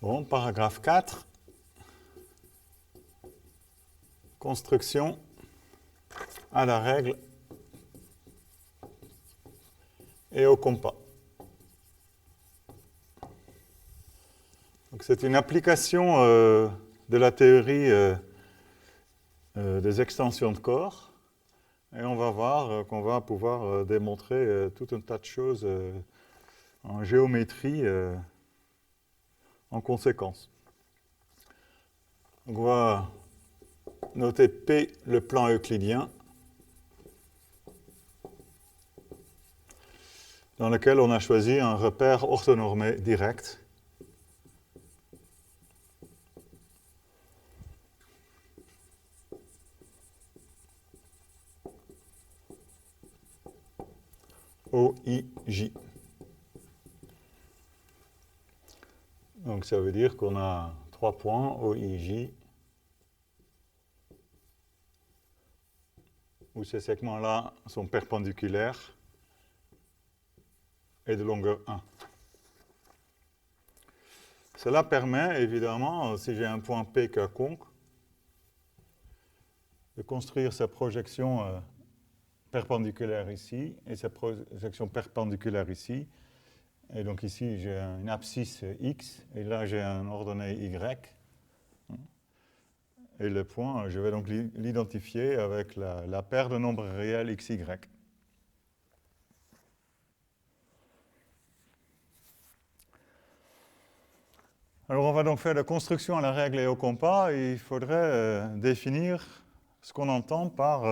Bon, paragraphe 4. Construction à la règle et au compas. Donc, c'est une application de la théorie des extensions de corps. Et on va voir qu'on va pouvoir démontrer tout un tas de choses en géométrie en conséquence. Donc, on va noter P, le plan euclidien, dans lequel on a choisi un repère orthonormé direct. OIJ. Donc ça veut dire qu'on a 3 points OIJ où ces segments-là sont perpendiculaires et de longueur 1. Cela permet évidemment, si j'ai un point P quelconque, de construire sa projection perpendiculaire ici et sa projection perpendiculaire ici. Et donc ici, j'ai une abscisse X, et là, j'ai un ordonnée Y. Et le point, je vais donc l'identifier avec la paire de nombres réels XY. Alors, on va donc faire la construction à la règle et au compas. Et il faudrait définir ce qu'on entend par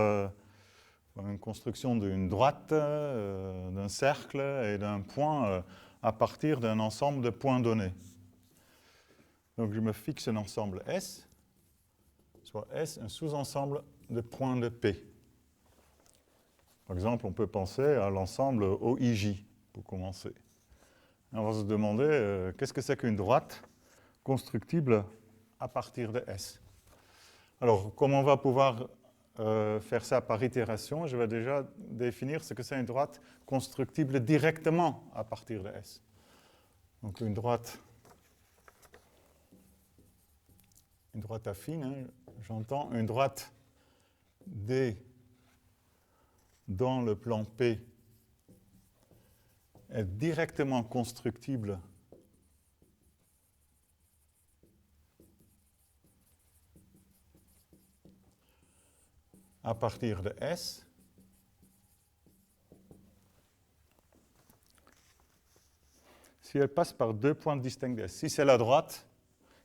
une construction d'une droite, d'un cercle et d'un point à partir d'un ensemble de points donnés. Donc je me fixe un ensemble S, soit S, un sous-ensemble de points de P. Par exemple, on peut penser à l'ensemble OIJ, pour commencer. On va se demander qu'est-ce que c'est qu'une droite constructible à partir de S. Alors, comme on va pouvoir faire ça par itération, je vais déjà définir ce que c'est une droite constructible directement à partir de S. Donc une droite affine, hein, j'entends une droite D dans le plan P est directement constructible à partir de S si elle passe par 2 points distincts de S. Si c'est la droite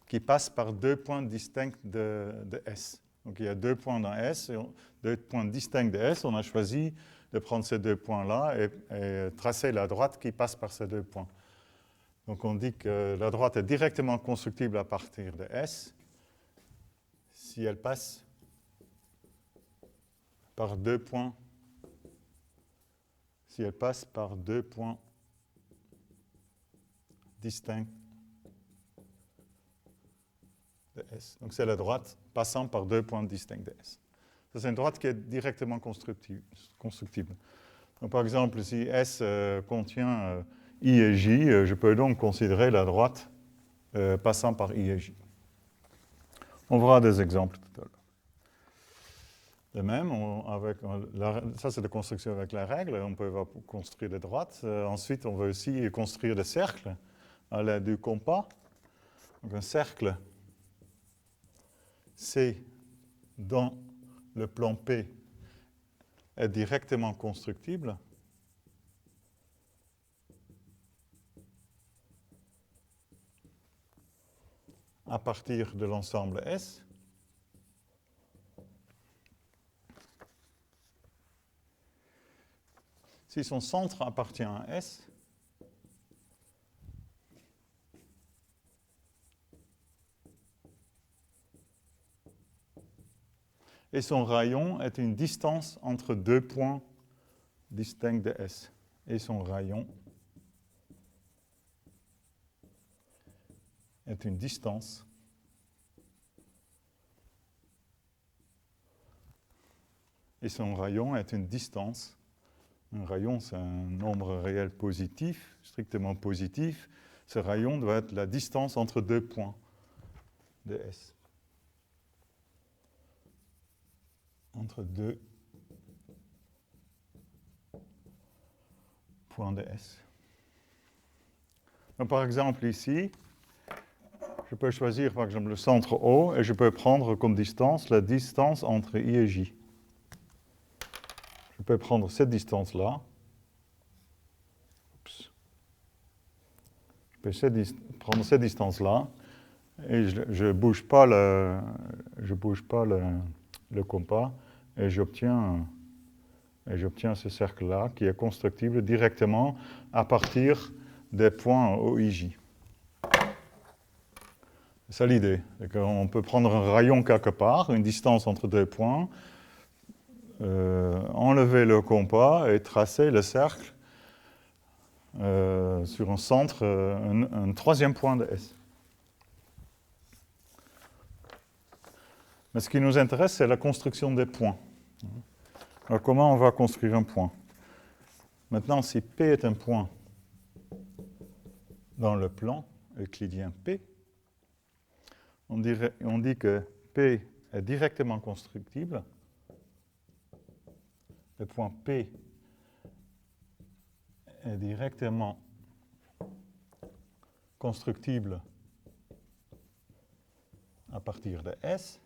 qui passe par 2 points distincts de S. Donc il y a 2 points dans S, et 2 points distincts de S. On a choisi de prendre ces 2 points-là et tracer la droite qui passe par ces 2 points. Donc on dit que la droite est directement constructible à partir de S si elle passe par 2 points, si elle passe par 2 points distincts de S. Donc c'est la droite passant par 2 points distincts de S. Ça, c'est une droite qui est directement constructible. Donc, par exemple, si S contient I et J, je peux donc considérer la droite passant par I et J. On verra des exemples tout à l'heure. De même, ça c'est la construction avec la règle, on peut construire des droites. Ensuite, on veut aussi construire des cercles à l'aide du compas. Donc un cercle C dans le plan P est directement constructible à partir de l'ensemble S. Si son centre appartient à S, et son rayon est une distance entre 2 points distincts de S. Et son rayon est une distance et son rayon est une distance. Un rayon, c'est un nombre réel positif, strictement positif. ce rayon doit être la distance entre deux points de S. Entre deux points de S. Donc, par exemple, ici, je peux choisir par exemple le centre O et je peux prendre comme distance la distance entre I et J. Je peux prendre cette distance-là. Je peux prendre cette distance-là et je ne bouge pas le compas et j'obtiens ce cercle-là qui est constructible directement à partir des points OIJ. C'est ça l'idée. On peut prendre un rayon quelque part, une distance entre deux points, enlever le compas et tracer le cercle sur un centre, un troisième point de S. Mais ce qui nous intéresse, c'est la construction des points. Alors, comment on va construire un point? Maintenant, si P est un point dans le plan euclidien P, on dit que P est directement constructible. Le point P est directement constructible à partir de S.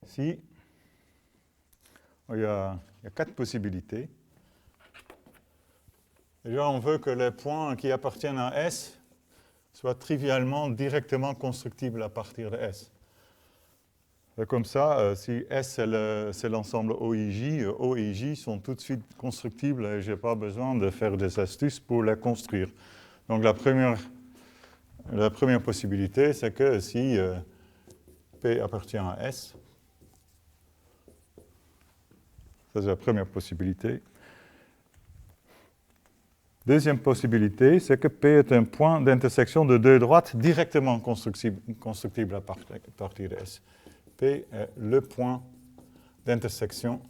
Si il y a 4 possibilités. Déjà, on veut que les points qui appartiennent à S soient trivialement, directement constructibles à partir de S. Et comme ça, si S c'est l'ensemble OIJ, O et J sont tout de suite constructibles et je n'ai pas besoin de faire des astuces pour les construire. Donc la première possibilité, c'est que si P appartient à S, ça c'est la première possibilité. Deuxième possibilité, c'est que P est un point d'intersection de deux droites directement constructible à partir de S. P est le point d'intersection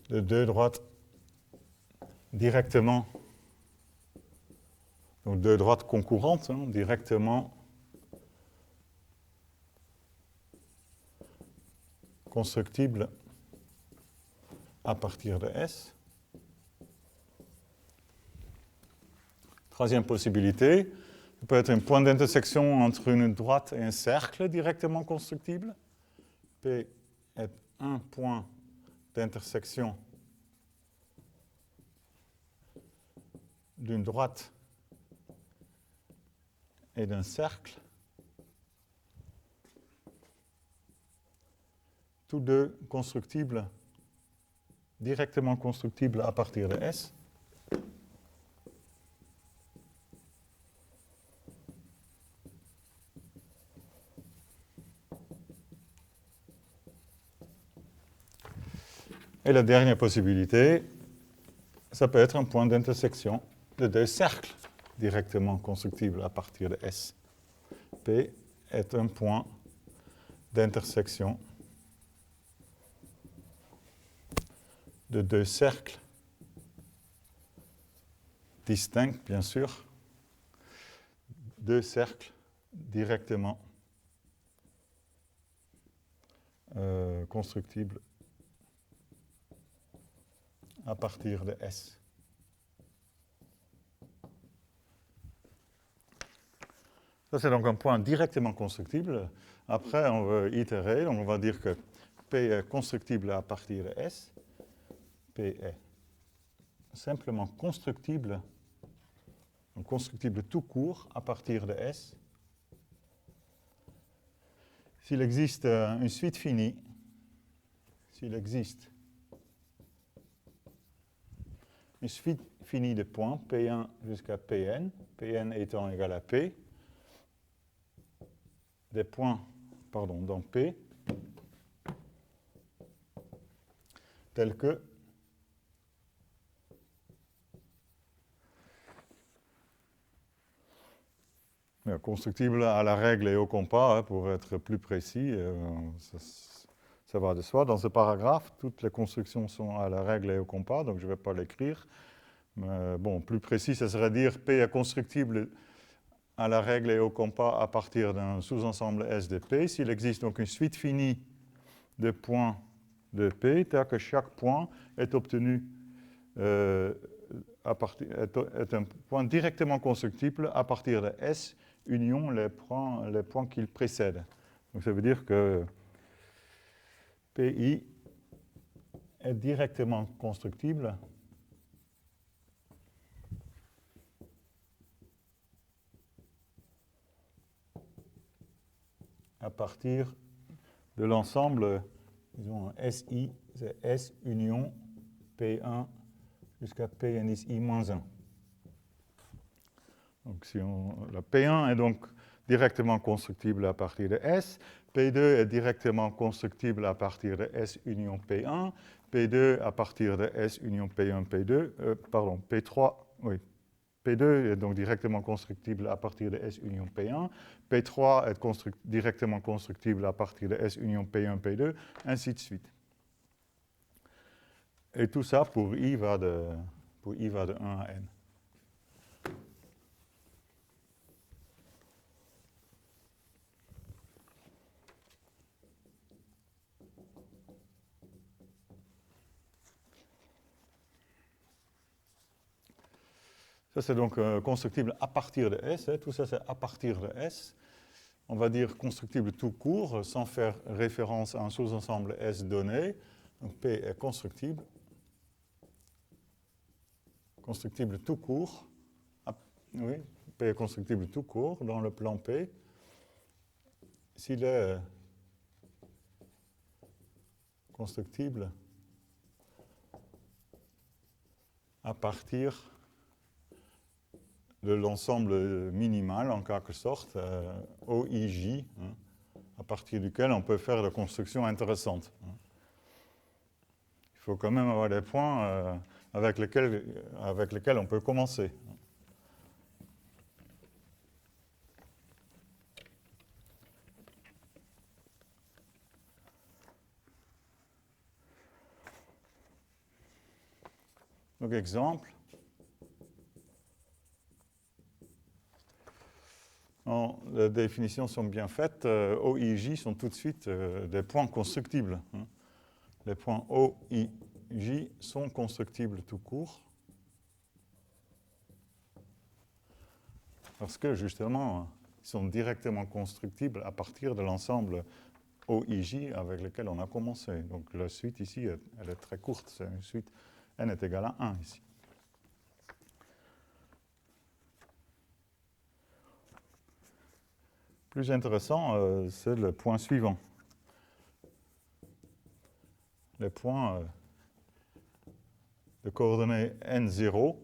de deux droites directement, donc deux droites concurrentes, directement constructibles à partir de S. Troisième possibilité, ça peut être un point d'intersection entre une droite et un cercle directement constructible. P est un point d'intersection d'une droite et d'un cercle, tous deux constructibles, directement constructibles à partir de S. Et la dernière possibilité, ça peut être un point d'intersection de deux cercles directement constructibles à partir de S. P est un point d'intersection de deux cercles distincts, bien sûr, deux cercles directement constructibles à partir de S. Ça, c'est donc un point directement constructible. Après, on veut itérer, donc on va dire que P est constructible à partir de S. P est simplement constructible, donc constructible tout court à partir de S. S'il existe une suite finie, s'il existe une suite finie de points, P1 jusqu'à Pn, Pn étant égal à P, des points, dans P, tels que constructible à la règle et au compas, pour être plus précis, ça va de soi. Dans ce paragraphe, toutes les constructions sont à la règle et au compas, donc je ne vais pas l'écrire. Mais bon, plus précis, ça serait dire P est constructible à la règle et au compas à partir d'un sous-ensemble S de P. S'il existe donc une suite finie de points de P, tel que chaque point est obtenu est un point directement constructible à partir de S union les points qu'il précède. Donc ça veut dire que PI est directement constructible à partir de l'ensemble, disons SI, c'est S union P1 jusqu'à P indice I-1. Donc la P1 est donc directement constructible à partir de S, P2 est directement constructible à partir de S union P1, P2 à partir de S union P1, P3, oui, P2 est donc directement constructible à partir de S union P1, P3 est directement constructible à partir de S union P1, P2, ainsi de suite. Et tout ça pour I va de 1 à N. Ça, c'est donc constructible à partir de S. Tout ça, c'est à partir de S. On va dire constructible tout court, sans faire référence à un sous-ensemble S donné. Donc P est constructible. Constructible tout court. Oui, P est constructible tout court dans le plan P. S'il est constructible à partir de l'ensemble minimal, en quelque sorte, OIJ, à partir duquel on peut faire des constructions intéressantes. Il faut quand même avoir des points avec lesquels on peut commencer. Donc, exemple. Non, les définitions sont bien faites. OIJ sont tout de suite des points constructibles. Les points OIJ sont constructibles tout court. Parce que, justement, ils sont directement constructibles à partir de l'ensemble OIJ avec lequel on a commencé. Donc, la suite ici, elle est très courte. C'est une suite n est égal à 1 ici. Plus intéressant, c'est le point suivant. Les points de coordonnées n0,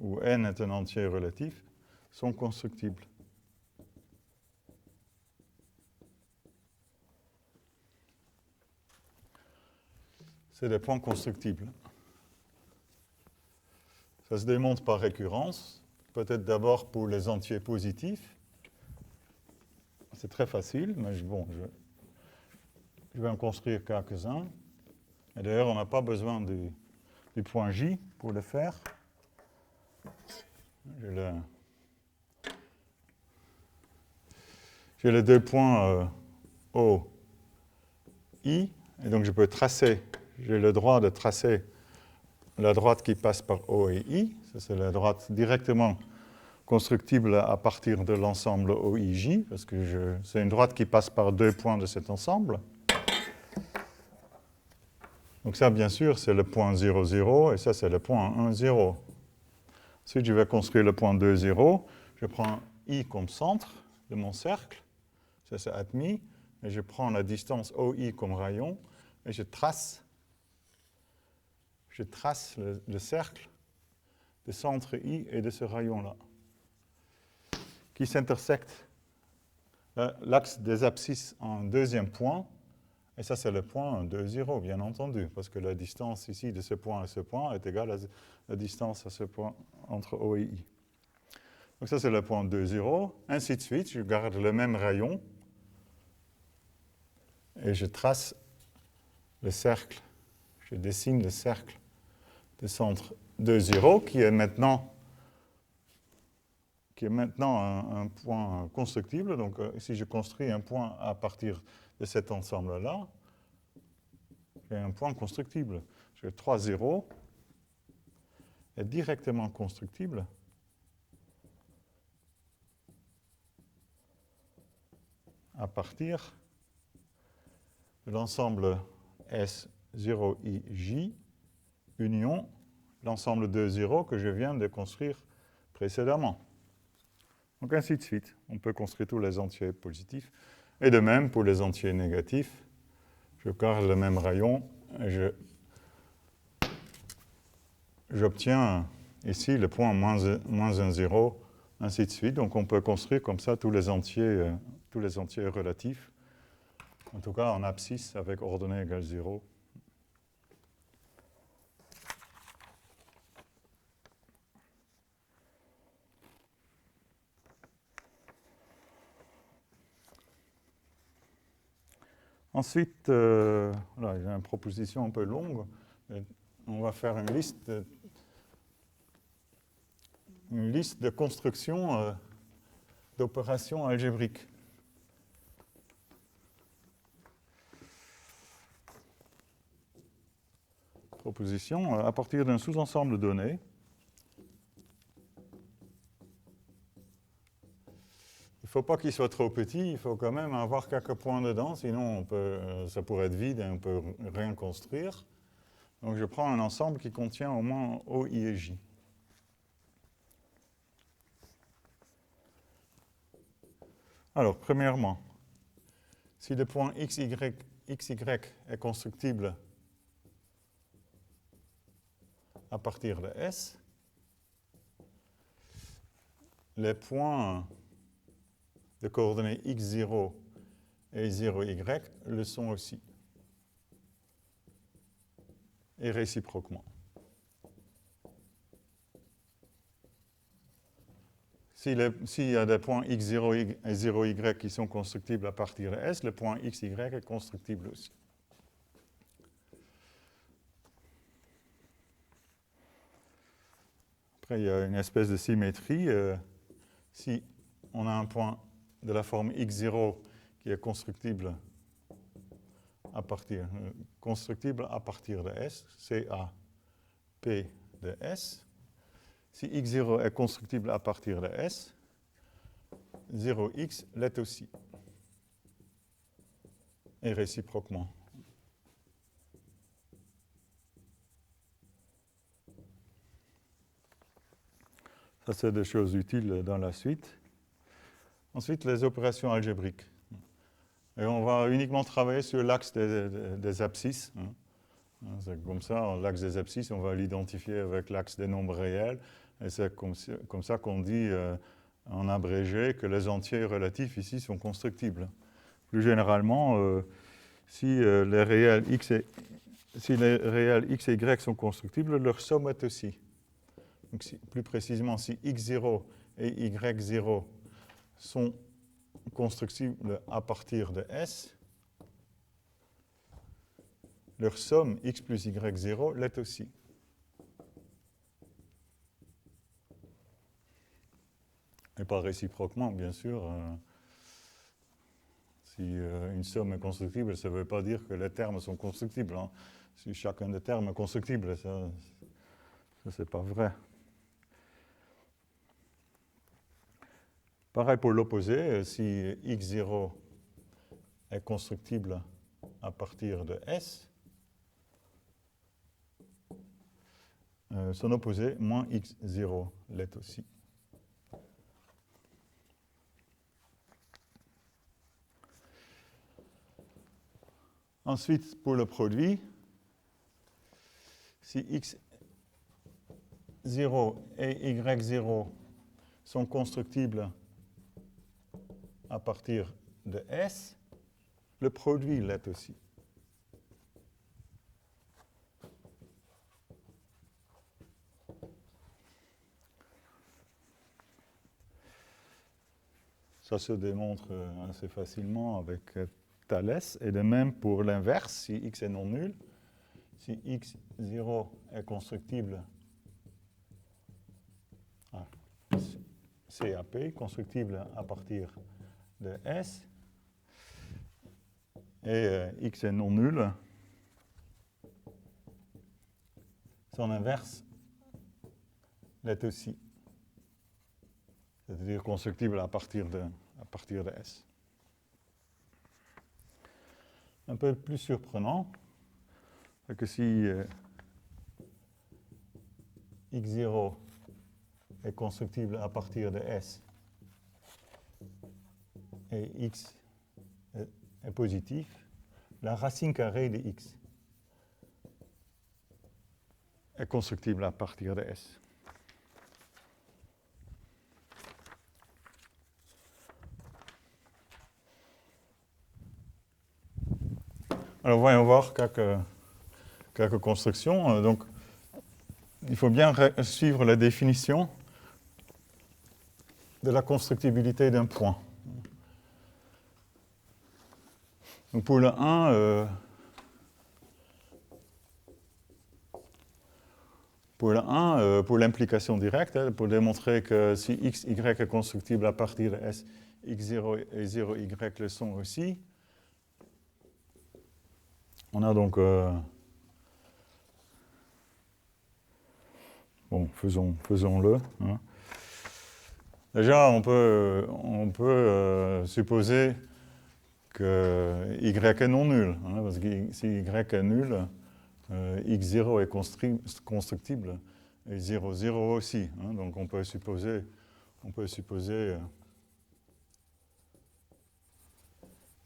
où n est un entier relatif, sont constructibles. C'est des points constructibles. Ça se démontre par récurrence, peut-être d'abord pour les entiers positifs. C'est très facile, mais bon, je vais en construire quelques-uns. Et d'ailleurs, on n'a pas besoin du point J pour le faire. J'ai les deux points O, I, et donc je peux tracer, j'ai le droit de tracer la droite qui passe par O et I. Ça, c'est la droite directement constructible à partir de l'ensemble OIJ, parce que c'est une droite qui passe par deux points de cet ensemble. Donc ça, bien sûr, c'est le point 0, 0, et ça, c'est le point 1, 0. Ensuite, je vais construire le point 2, 0. Je prends I comme centre de mon cercle, ça c'est admis, et je prends la distance OI comme rayon, et je trace le cercle de centre I et de ce rayon-là, qui s'intersecte l'axe des abscisses en deuxième point, et ça c'est le point 2, 0, bien entendu, parce que la distance ici de ce point à ce point est égale à la distance à ce point entre O et I. Donc ça c'est le point 2, 0, ainsi de suite, je garde le même rayon. et je trace le cercle, je dessine le cercle de centre 2, 0, qui est maintenant un point constructible. Donc, si je construis un point à partir de cet ensemble-là, j'ai un point constructible. J'ai 3, 0 est directement constructible à partir de l'ensemble S0IJ union l'ensemble de 0 que je viens de construire précédemment. Donc ainsi de suite. On peut construire tous les entiers positifs. Et de même pour les entiers négatifs. Je garde le même rayon et j'obtiens ici le point moins 1, 0, ainsi de suite. Donc on peut construire comme ça tous les entiers relatifs. En tout cas en abscisse avec ordonnée égale 0. Ensuite, voilà, j'ai une proposition un peu longue. On va faire une liste de constructions d'opérations algébriques. Proposition à partir d'un sous-ensemble donné. Il ne faut pas qu'il soit trop petit, il faut quand même avoir quelques points dedans, sinon ça pourrait être vide et on ne peut rien construire. Donc je prends un ensemble qui contient au moins O, I et J. Alors, premièrement, si le point xy est constructible à partir de S, les points de coordonnées x0 et 0y le sont aussi. Et réciproquement. S'il y a des points x0 et 0y qui sont constructibles à partir de S, le point xy est constructible aussi. Après, il y a une espèce de symétrie. Si on a un point de la forme x0 qui est constructible à partir de S, CA, P de S. Si x0 est constructible à partir de S, 0x l'est aussi. Et réciproquement. Ça, c'est des choses utiles dans la suite. Ensuite, les opérations algébriques. Et on va uniquement travailler sur l'axe des abscisses. C'est comme ça, l'axe des abscisses, on va l'identifier avec l'axe des nombres réels. Et c'est comme ça qu'on dit, en abrégé, que les entiers relatifs ici sont constructibles. Plus généralement, si les réels x et y sont constructibles, leur somme est aussi. Donc, plus précisément, si x0 et y0 sont constructibles à partir de S, leur somme x plus y0 l'est aussi. Et pas réciproquement, bien sûr. Si une somme est constructible, ça ne veut pas dire que les termes sont constructibles. Hein. Si chacun des termes est constructible, ça c'est pas vrai. Pareil pour l'opposé, si x0 est constructible à partir de S, son opposé, moins x0, l'est aussi. Ensuite, pour le produit, si x0 et y0 sont constructibles à partir de S, le produit l'est aussi. Ça se démontre assez facilement avec Thalès, et de même pour l'inverse, si x est non nul, si x0 est constructible, CAP, constructible à partir de S, et x est non nul, son inverse l'est aussi, c'est-à-dire constructible à partir de S. Un peu plus surprenant, c'est que si x0 est constructible à partir de S et x est positif, la racine carrée de x est constructible à partir de S. Alors voyons voir quelques constructions. Donc, il faut bien suivre la définition de la constructibilité d'un point. Donc pour le 1, pour l'implication directe, pour démontrer que si x, y est constructible à partir de S, x0 et 0y le sont aussi, on a donc... bon, faisons-le. Hein. Déjà, on peut supposer que y est non nul, hein, parce que si y est nul, x0 est constructible et 0, 0 aussi. Hein, donc on peut supposer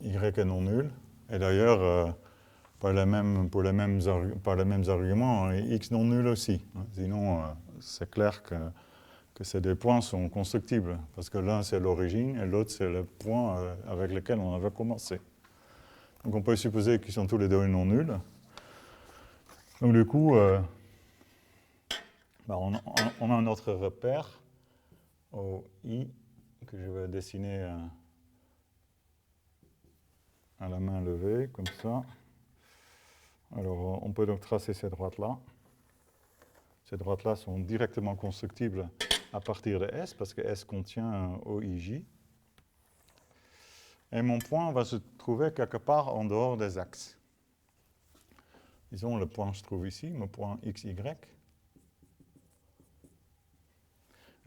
y est non nul. Et d'ailleurs, par les mêmes arguments, x non nul aussi. Hein, sinon, c'est clair que ces deux points sont constructibles, parce que l'un c'est l'origine et l'autre c'est le point avec lequel on avait commencé. Donc on peut supposer qu'ils sont tous les deux non nuls. Donc du coup, on a notre repère au I que je vais dessiner à la main levée, comme ça. Alors on peut donc tracer ces droites-là. Ces droites-là sont directement constructibles à partir de S, parce que S contient OIJ. Et mon point va se trouver quelque part en dehors des axes. Disons, le point se trouve ici, mon point XY.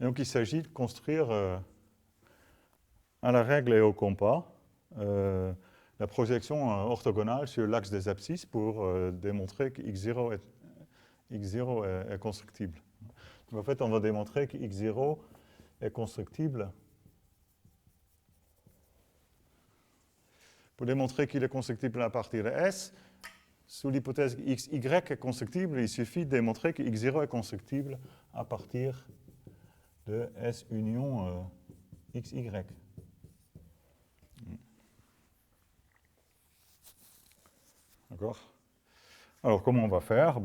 Et donc, il s'agit de construire à la règle et au compas la projection orthogonale sur l'axe des abscisses pour démontrer que X0 est constructible. Donc, en fait, on va démontrer que X0 est constructible. Pour démontrer qu'il est constructible à partir de S, sous l'hypothèse que XY est constructible, il suffit de démontrer que X0 est constructible à partir de S union XY. D'accord? Alors, comment on va faire?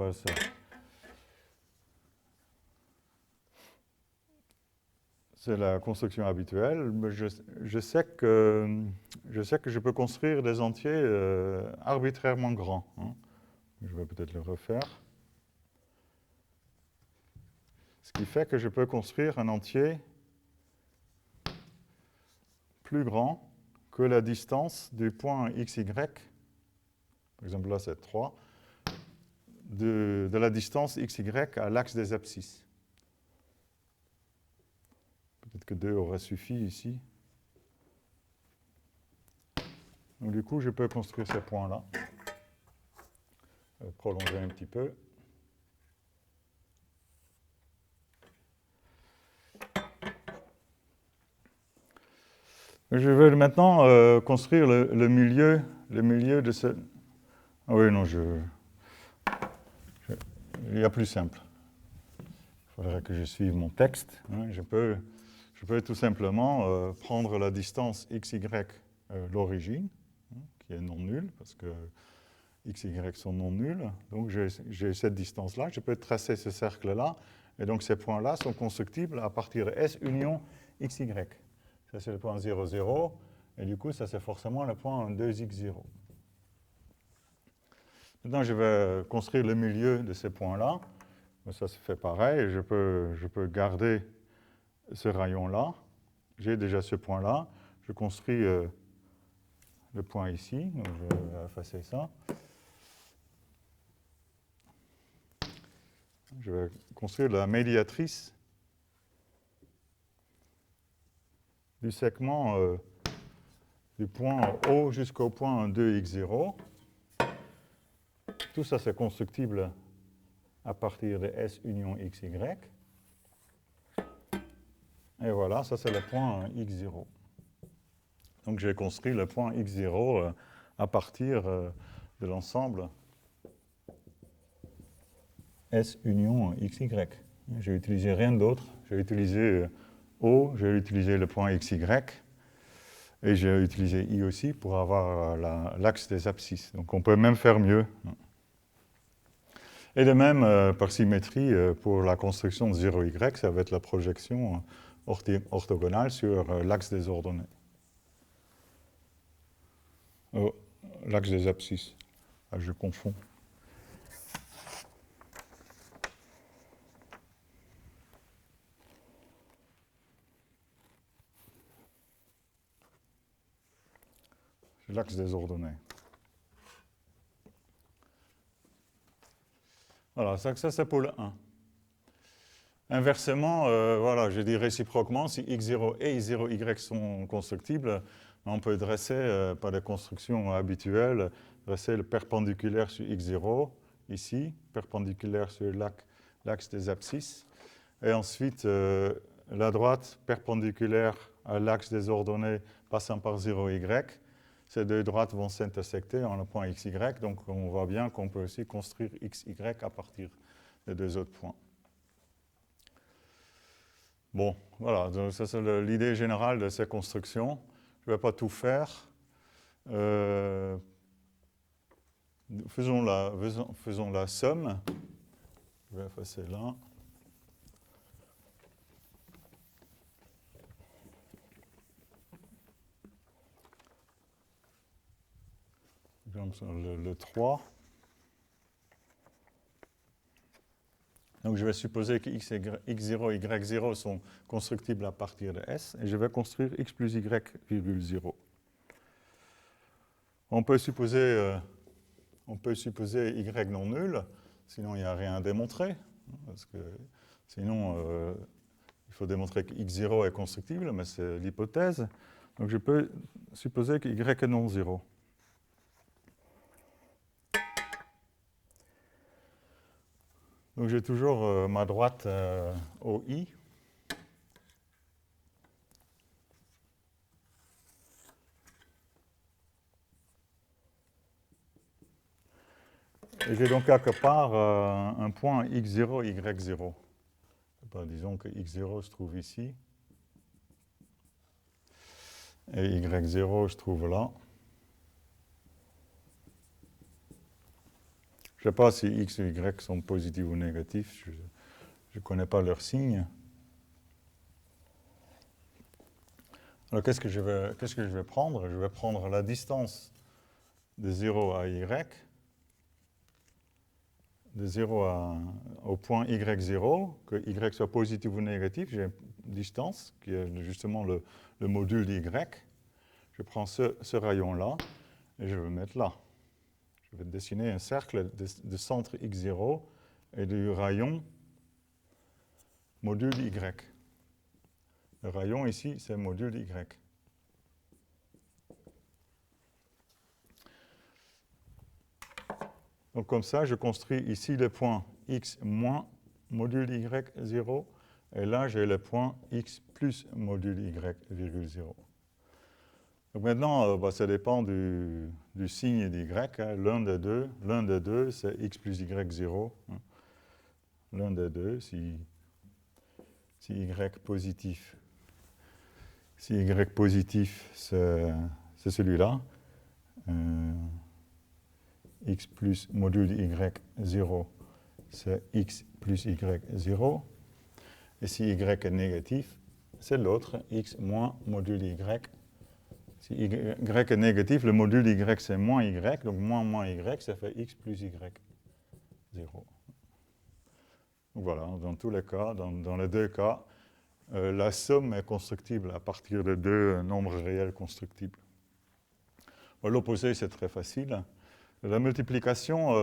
C'est la construction habituelle. Je sais que je peux construire des entiers arbitrairement grands. Hein. Je vais peut-être le refaire. Ce qui fait que je peux construire un entier plus grand que la distance du point XY, par exemple là c'est 3, de la distance XY à l'axe des abscisses. Peut-être que 2 aurait suffi ici. Donc du coup, je peux construire ces points-là. Prolonger un petit peu. Je vais maintenant construire le milieu de ce... Ah oui, non, il y a plus simple. Il faudrait que je suive mon texte. Hein. Je peux tout simplement prendre la distance XY, l'origine, hein, qui est non nulle, parce que x, y sont non nuls. Donc j'ai cette distance-là. Je peux tracer ce cercle-là. Et donc ces points-là sont constructibles à partir de S union xy. Ça, c'est le point 0, 0. Et du coup, ça, c'est forcément le point 2x0. Maintenant, je vais construire le milieu de ces points-là. Ça se fait pareil. Je peux garder ce rayon-là. J'ai déjà ce point-là. Je construis le point ici. Donc, je vais effacer ça. Je vais construire la médiatrice du segment du point O jusqu'au point 2x0. Tout ça, c'est constructible à partir de S union XY. Et voilà, ça, c'est le point x0. Donc, j'ai construit le point x0 à partir de l'ensemble S union XY. J'ai utilisé rien d'autre. J'ai utilisé O, j'ai utilisé le point XY, et j'ai utilisé I aussi pour avoir l'axe des abscisses. Donc on peut même faire mieux. Et de même, par symétrie, pour la construction de 0Y, ça va être la projection orthogonale sur l'axe des ordonnées. L'axe des abscisses. Ah, je confonds. L'axe des ordonnées. Voilà, ça c'est pour le 1. Inversement, voilà, je dis réciproquement, si x0 et y sont constructibles, on peut dresser, par des constructions habituelles, dresser le perpendiculaire sur x0, ici, perpendiculaire sur l'axe des abscisses, et ensuite la droite perpendiculaire à l'axe des ordonnées passant par 0y. Ces deux droites vont s'intersecter en un point xy, donc on voit bien qu'on peut aussi construire xy à partir des deux autres points. Bon, voilà, donc ça c'est l'idée générale de ces constructions. Je ne vais pas tout faire. Faisons la somme. Je vais effacer là. Le 3. Donc je vais supposer que x0 et y0 sont constructibles à partir de S, et je vais construire x plus y, virgule 0. On peut supposer y non nul, sinon il n'y a rien à démontrer, parce que sinon il faut démontrer que x0 est constructible, mais c'est l'hypothèse. Donc je peux supposer que y est non zéro. Donc j'ai toujours ma droite OI. Et j'ai donc quelque part un point x0, y0. Ben, disons que x0 se trouve ici. Et y0 se trouve là. Je ne sais pas si x et y sont positifs ou négatifs. Je ne connais pas leurs signes. Alors qu'est-ce que je vais prendre? Je vais prendre la distance de 0 à y, de 0 au point y0, que y soit positif ou négatif. J'ai une distance qui est justement le module d'y. Je prends ce rayon-là et je vais le mettre là. Je vais dessiner un cercle de centre x0 et du rayon module y. Le rayon ici, c'est module y. Donc comme ça, je construis ici le point x moins module y0, et là j'ai le point x plus module y, virgule 0. Donc maintenant, ça dépend du signe d'y. Hein. L'un des deux, c'est x plus y0. Hein. L'un des deux, si y positif. Si y positif, c'est celui-là. X plus module y0, c'est x plus y0. Et si y est négatif, c'est l'autre, x moins module y, Si y est négatif, le module y c'est moins y, donc moins y, ça fait x plus y, 0. Donc voilà, dans tous les cas, dans les deux cas, la somme est constructible à partir de deux nombres réels constructibles. L'opposé, c'est très facile. La multiplication,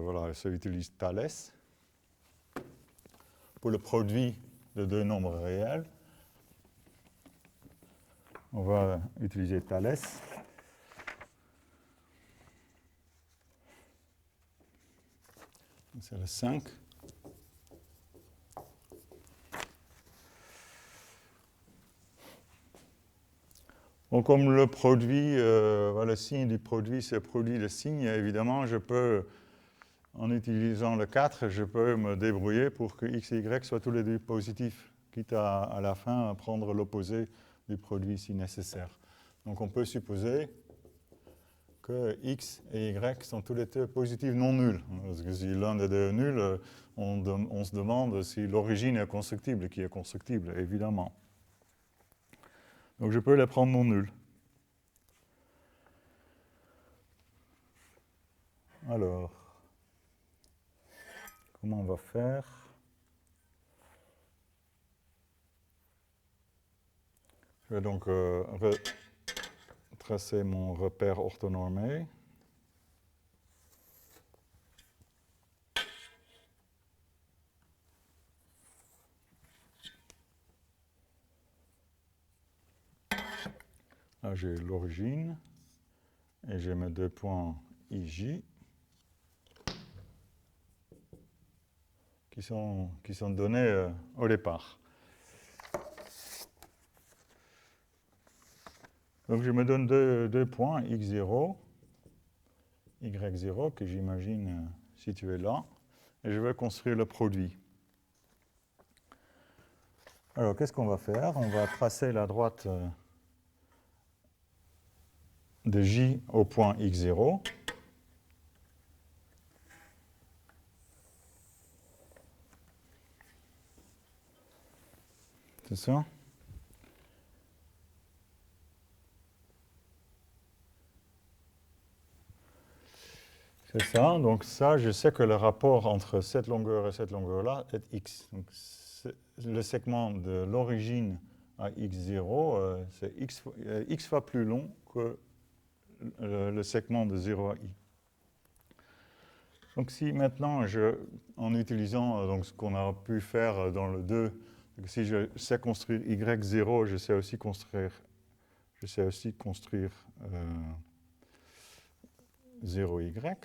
voilà, ça utilise Thalès pour le produit de deux nombres réels. On va utiliser Thalès. C'est le 5. Donc, comme le produit, le signe du produit, c'est produit de signe, évidemment, je peux, en utilisant le 4, je peux me débrouiller pour que x et y soient tous les deux positifs, quitte à la fin à prendre l'opposé du produit si nécessaire. Donc, on peut supposer que x et y sont tous les deux positifs non nuls. Parce que si l'un des deux est nul, on se demande si l'origine est constructible, qui est constructible, évidemment. Donc je peux les prendre non nuls. Alors, comment on va faire? Je vais donc tracer mon repère orthonormé. Là, j'ai l'origine et j'ai mes deux points IJ qui sont donnés au départ. Donc je me donne deux points, x0, y0, que j'imagine situés là, et je vais construire le produit. Alors qu'est-ce qu'on va faire? On va tracer la droite de J au point x0. C'est ça? C'est ça. Donc ça, je sais que le rapport entre cette longueur et cette longueur-là est x. Donc le segment de l'origine à x0, c'est x fois plus long que le segment de 0 à i. Donc si maintenant, en utilisant donc, ce qu'on a pu faire dans le 2, si je sais construire y0, je sais aussi construire 0y.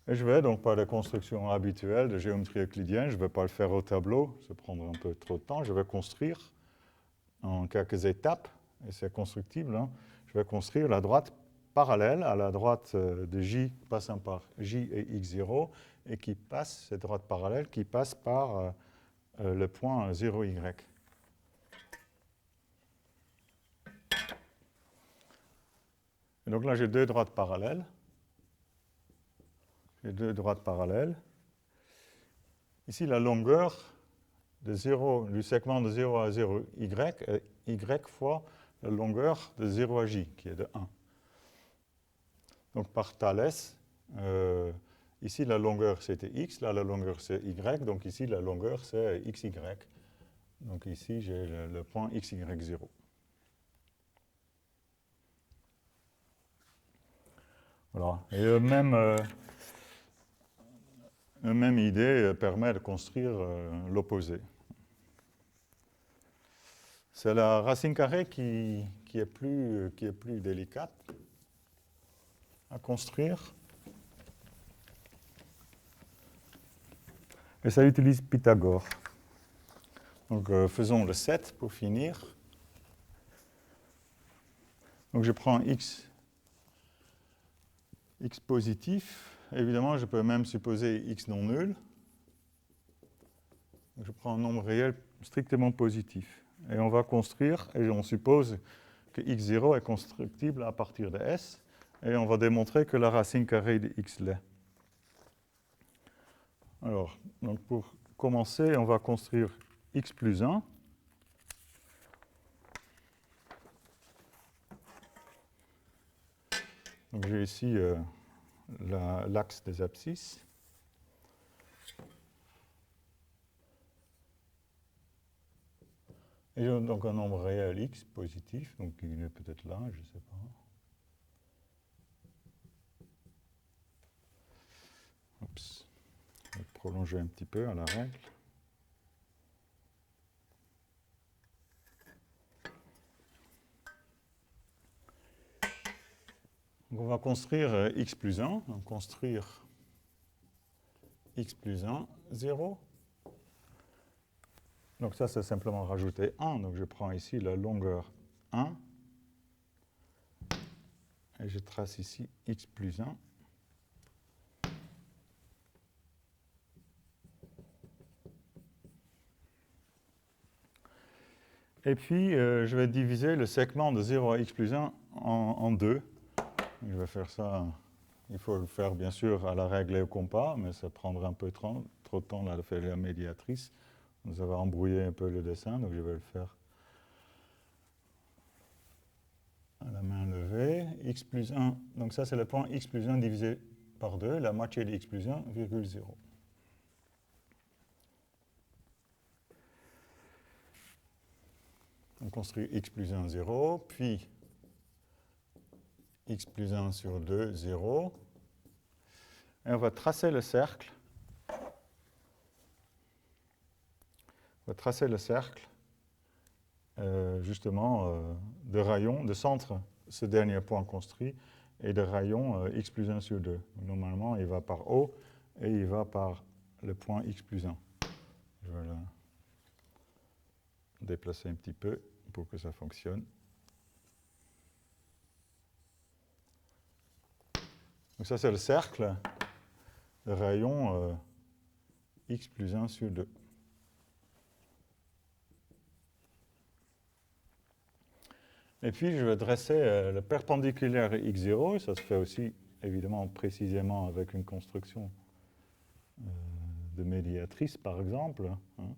Et je vais donc par la construction habituelle de géométrie euclidienne, je ne vais pas le faire au tableau, ça prendra un peu trop de temps, je vais construire en quelques étapes, et c'est constructible, hein, je vais construire la droite parallèle à la droite de J passant par J et X0, et qui passe, cette droite parallèle, qui passe par le point 0Y. Et donc là, j'ai deux droites parallèles. Ici, la longueur du segment de 0 à 0, y, est y fois la longueur de 0 à j, qui est de 1. Donc par Thalès, ici la longueur c'était x, là la longueur c'est y, donc ici la longueur c'est xy. Donc ici j'ai le point xy0. Voilà. Et même idée permet de construire l'opposé. C'est la racine carrée qui est plus délicate à construire. Et ça utilise Pythagore. Donc faisons le 7 pour finir. Donc je prends x positif. Évidemment, je peux même supposer x non nul. Donc, je prends un nombre réel strictement positif. Et on va construire, et on suppose que x0 est constructible à partir de S, et on va démontrer que la racine carrée de x l'est. Alors, donc pour commencer, on va construire x plus 1. Donc j'ai ici l'axe des abscisses. Et j'ai donc un nombre réel x positif, donc il est peut-être là, je ne sais pas. Oups. Je vais prolonger un petit peu à la règle. Donc on va construire x plus 1. Donc construire x plus 1, 0. Donc ça, c'est simplement rajouter 1. Donc je prends ici la longueur 1. Et je trace ici x plus 1. Et puis, je vais diviser le segment de 0 à x plus 1 en 2. Je vais faire ça, il faut le faire bien sûr à la règle et au compas, mais ça prendra un peu trop de temps là, de faire la médiatrice. Nous avons embrouillé un peu le dessin, donc je vais le faire à la main levée. X plus 1, donc ça c'est le point x plus 1 divisé par 2, la moitié de x plus 1, virgule 0. On construit x plus 1, 0, puis x plus 1 sur 2, 0. Et on va tracer le cercle. On va tracer le cercle, justement, de rayon, de centre, ce dernier point construit, et de rayon x plus 1 sur 2. Normalement, il va par haut et il va par le point x plus 1. Je vais le déplacer un petit peu pour que ça fonctionne. Donc ça, c'est le cercle de rayon x plus 1 sur 2. Et puis, je vais dresser le perpendiculaire x0. Ça se fait aussi, évidemment, précisément avec une construction de médiatrice, par exemple. Hein,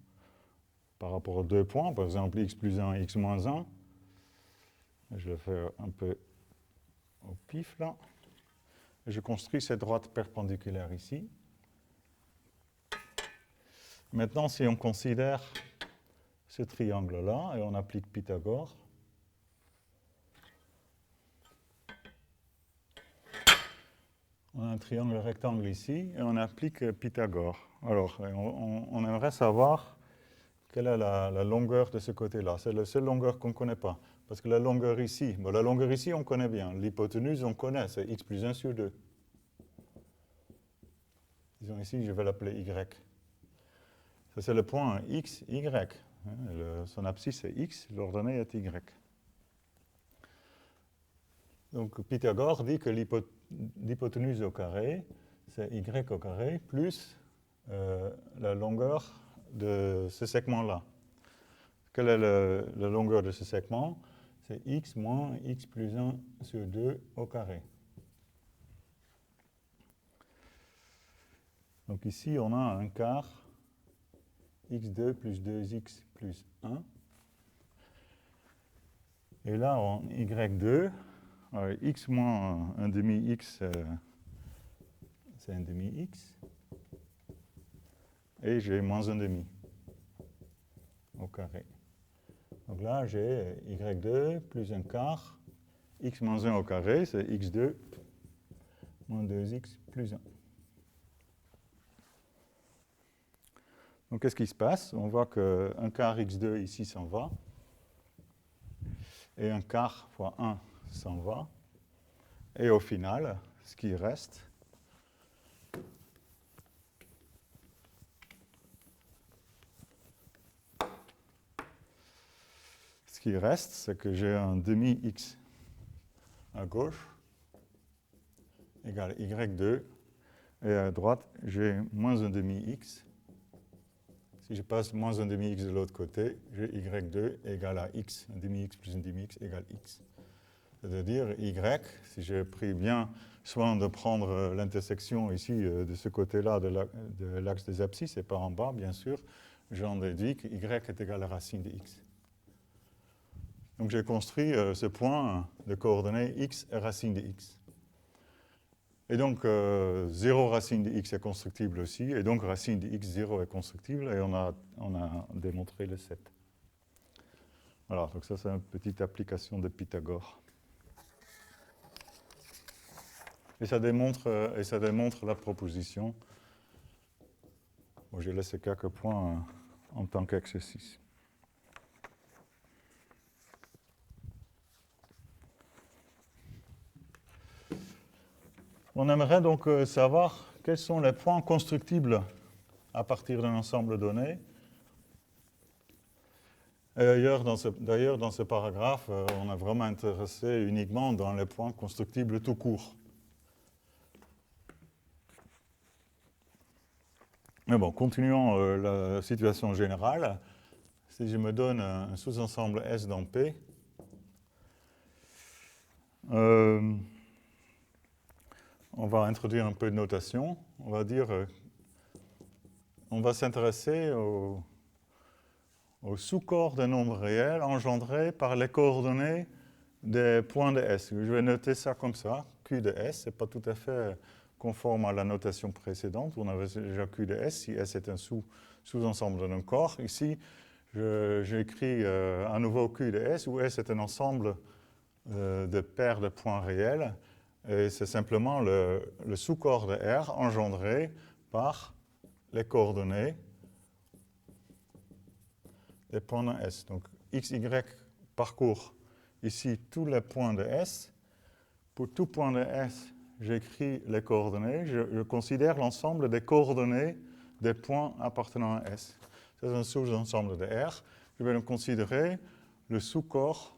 par rapport aux deux points, par exemple, x plus 1, x moins 1. Je vais faire un peu au pif, là. Je construis cette droite perpendiculaire ici. Maintenant, si on considère ce triangle-là, et on applique Pythagore, on a un triangle rectangle ici, et on applique Pythagore. Alors, on aimerait savoir quelle est la longueur de ce côté-là. C'est la seule longueur qu'on ne connaît pas. Parce que la longueur ici, bon, la longueur ici, on connaît bien. L'hypoténuse, on connaît, c'est x plus 1 sur 2. Disons ici, je vais l'appeler y. Ça, c'est le point x, y. Son abscisse est x, l'ordonnée est y. Donc Pythagore dit que l'hypoténuse au carré, c'est y au carré plus la longueur de ce segment-là. Quelle est la longueur de ce segment? C'est x moins x plus 1 sur 2 au carré. Donc ici, on a un quart x2 plus 2x plus 1. Et là, en y2, x moins un demi-x, c'est un demi-x. Et j'ai moins un demi au carré. Donc là, j'ai y2 plus un quart, x moins 1 au carré, c'est x2 moins 2x plus 1. Donc qu'est-ce qui se passe? On voit qu'un quart x2 ici s'en va, et un quart fois 1 s'en va. Et au final, ce qui reste, c'est que j'ai un demi-x à gauche égale y2, et à droite, j'ai moins un demi-x. Si je passe moins un demi-x de l'autre côté, j'ai y2 égale à x, un demi-x plus un demi-x égale x. C'est-à-dire y, si j'ai pris bien soin de prendre l'intersection ici de ce côté-là de l'axe des abscisses, et pas en bas, bien sûr, j'en déduis que y est égal à racine de x. Donc j'ai construit ce point de coordonnées x et racine de x. Et donc 0 racine de x est constructible aussi, et donc racine de x 0 est constructible, et on a démontré le 7. Voilà, donc ça c'est une petite application de Pythagore. Et ça démontre la proposition. Bon, j'ai laissé quelques points en tant qu'exercice. On aimerait donc savoir quels sont les points constructibles à partir d'un ensemble donné. D'ailleurs, dans ce paragraphe, on est vraiment intéressé uniquement dans les points constructibles tout court. Mais bon, continuons la situation générale. Si je me donne un sous-ensemble S dans P, on va introduire un peu de notation. On va dire, on va s'intéresser au sous-corps d'un nombre réel engendré par les coordonnées des points de S. Je vais noter ça comme ça, Q de S. Ce n'est pas tout à fait conforme à la notation précédente. On avait déjà Q de S, si S est un sous-ensemble d'un corps. Ici, j'écris à nouveau Q de S, où S est un ensemble de paires de points réels. Et c'est simplement le sous-corps de R engendré par les coordonnées des points de S. Donc, x, y parcourt ici tous les points de S. Pour tout point de S, j'écris les coordonnées. Je considère l'ensemble des coordonnées des points appartenant à S. C'est un sous-ensemble de R. Je vais donc considérer le sous-corps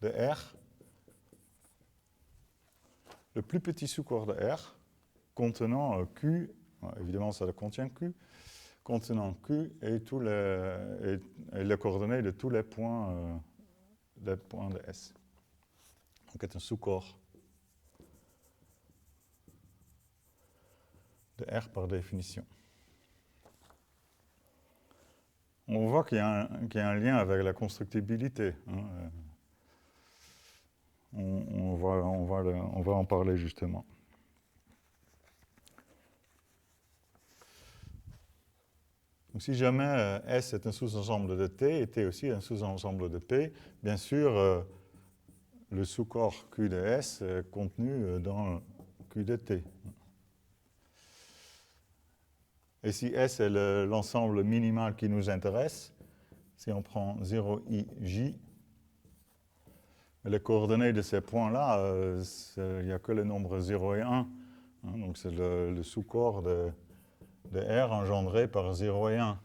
de R, le plus petit sous-corps de R, contenant Q, évidemment ça contient Q, contenant Q et les coordonnées de tous les points de S. Donc c'est un sous-corps de R par définition. On voit qu'il y a un lien avec la constructibilité. On va en parler justement. Donc, si jamais S est un sous-ensemble de T et T aussi un sous-ensemble de P, bien sûr, le sous-corps Q de S est contenu dans Q de T. Et si S est l'ensemble minimal qui nous intéresse, si on prend 0i, les coordonnées de ces points-là, il n'y a que les nombres 0 et 1. Donc c'est le sous-corps de R engendré par 0 et 1.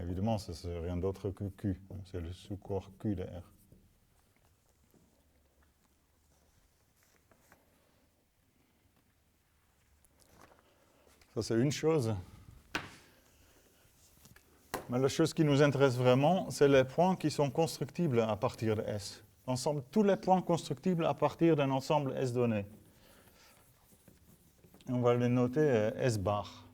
Évidemment, ce n'est rien d'autre que Q. C'est le sous-corps Q de R. Ça, c'est une chose. Mais la chose qui nous intéresse vraiment, c'est les points qui sont constructibles à partir de S. Ensemble, tous les points constructibles à partir d'un ensemble S donné. Et on va les noter S bar.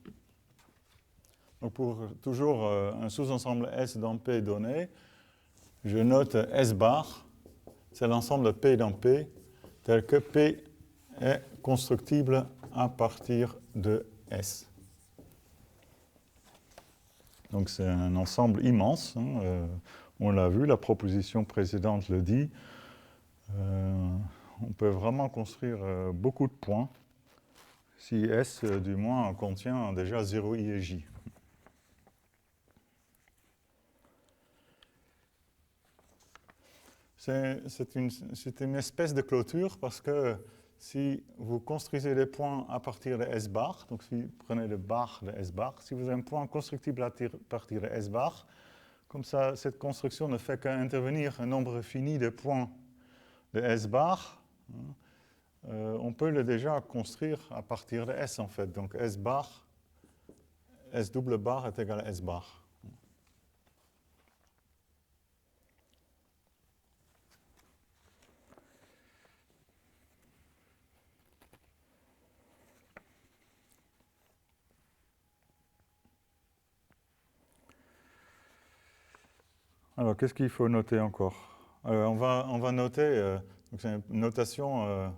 Donc pour toujours un sous-ensemble S dans P donné, je note S bar, c'est l'ensemble de P dans P, tel que P est constructible à partir de S. Donc c'est un ensemble immense, on l'a vu, la proposition précédente le dit. On peut vraiment construire beaucoup de points si S, du moins, contient déjà 0i et j. C'est une espèce de clôture parce que si vous construisez des points à partir de S bar, donc si vous prenez le bar de S bar, si vous avez un point constructible à partir de S bar, comme ça, cette construction ne fait qu'intervenir un nombre fini de points de S bar, on peut le déjà construire à partir de S en fait. Donc S bar, S double bar est égal à S bar. Alors, qu'est-ce qu'il faut noter encore? On va noter, donc c'est une notation.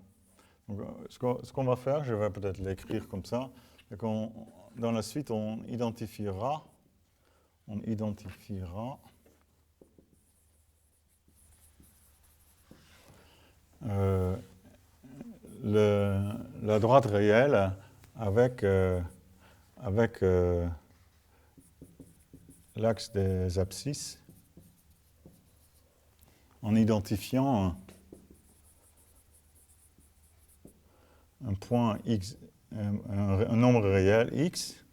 Donc, ce qu'on va faire, je vais peut-être l'écrire comme ça, c'est dans la suite, on identifiera la droite réelle avec l'axe des abscisses en identifiant un point x, un nombre réel x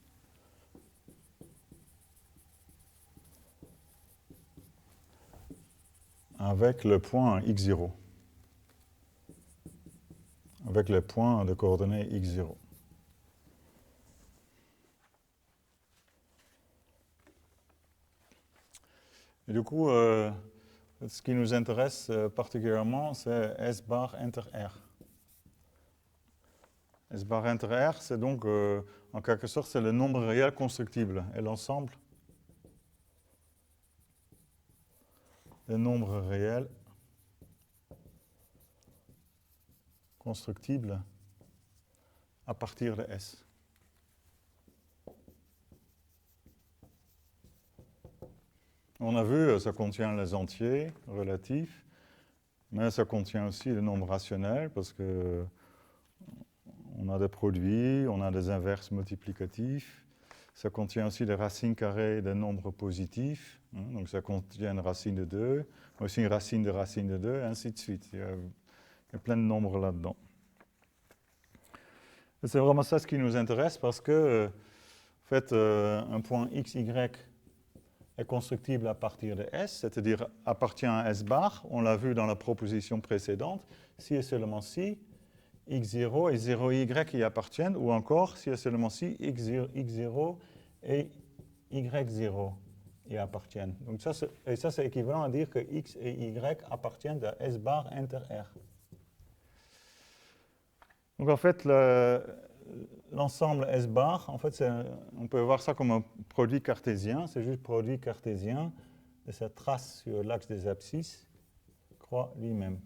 avec le point x0, avec le point de coordonnées x0. Et du coup, ce qui nous intéresse particulièrement, c'est S bar inter R. S bar inter R, c'est donc, en quelque sorte, c'est le nombre réel constructible. Et l'ensemble des nombres réels constructibles à partir de S. On a vu, ça contient les entiers relatifs, mais ça contient aussi les nombres rationnels, parce que on a des produits, on a des inverses multiplicatifs. Ça contient aussi des racines carrées des nombres positifs. Donc ça contient une racine de 2, aussi une racine de 2, et ainsi de suite. Il y a plein de nombres là-dedans. C'est vraiment ça ce qui nous intéresse, parce que, en fait, un point x, y est constructible à partir de S, c'est-à-dire appartient à S bar. On l'a vu dans la proposition précédente. Si et seulement si x0 et 0y y appartiennent, ou encore si et seulement si x0 et y0 y appartiennent. Donc ça, c'est équivalent à dire que x et y appartiennent à S bar inter R. Donc en fait, l'ensemble S bar, en fait, on peut voir ça comme un produit cartésien. C'est juste produit cartésien de cette trace sur l'axe des abscisses croix lui-même.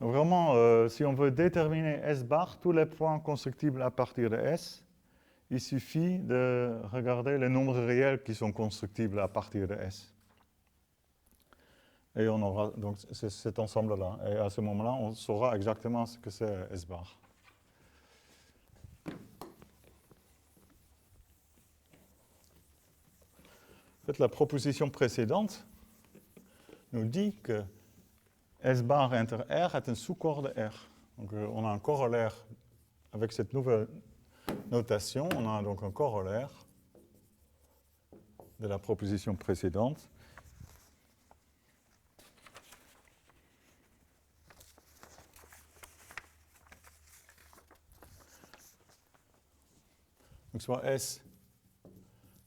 Donc vraiment, si on veut déterminer S bar, tous les points constructibles à partir de S, il suffit de regarder les nombres réels qui sont constructibles à partir de S. Et on aura donc cet ensemble-là. Et à ce moment-là, on saura exactement ce que c'est S bar. En fait, la proposition précédente nous dit que S bar inter R est un sous-corps de R. Donc on a un corollaire avec cette nouvelle notation. On a donc un corollaire de la proposition précédente. Donc soit S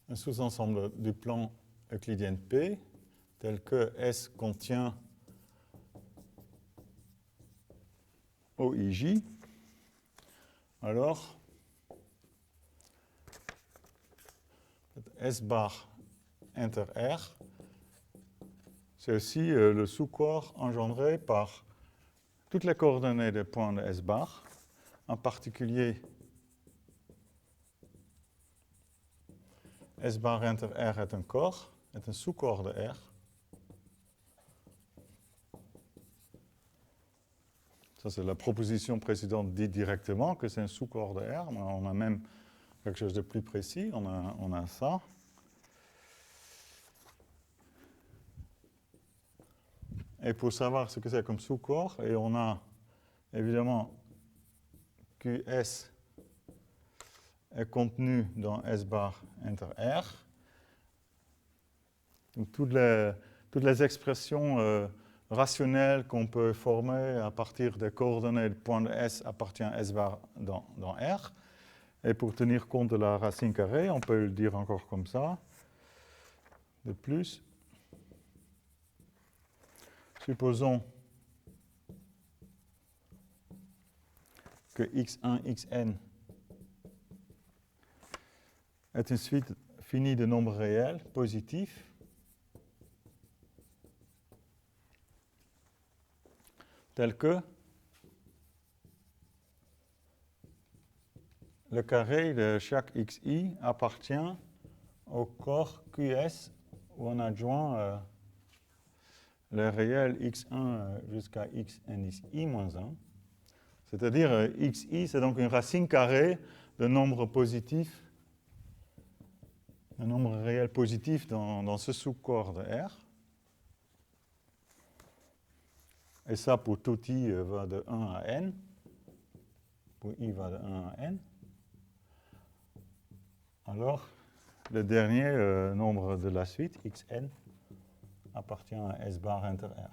un sous-ensemble du plan euclidien P, tel que S contient OIJ, alors S bar inter R, c'est aussi le sous-corps engendré par toutes les coordonnées des points de S bar, en particulier S bar inter R est un corps, est un sous-corps de R. Ça, c'est la proposition précédente dit directement que c'est un sous-corps de R, mais on a même quelque chose de plus précis, on a ça. Et pour savoir ce que c'est comme sous-corps, et on a évidemment QS est contenu dans S bar inter R. Donc toutes les expressions rationnelles qu'on peut former à partir des coordonnées de point de S appartiennent à S bar dans R. Et pour tenir compte de la racine carrée, on peut le dire encore comme ça. De plus, supposons que x1, xn est une suite finie de nombres réels positifs tels que le carré de chaque xi appartient au corps QS où on adjoint le réel x1 jusqu'à xn i moins 1. C'est-à-dire xi, c'est donc une racine carrée de nombres positifs, un nombre réel positif dans ce sous-corps de R. Et ça, pour tout i va de 1 à n. Pour i va de 1 à n. Alors, le dernier nombre de la suite, xn, appartient à S bar inter R.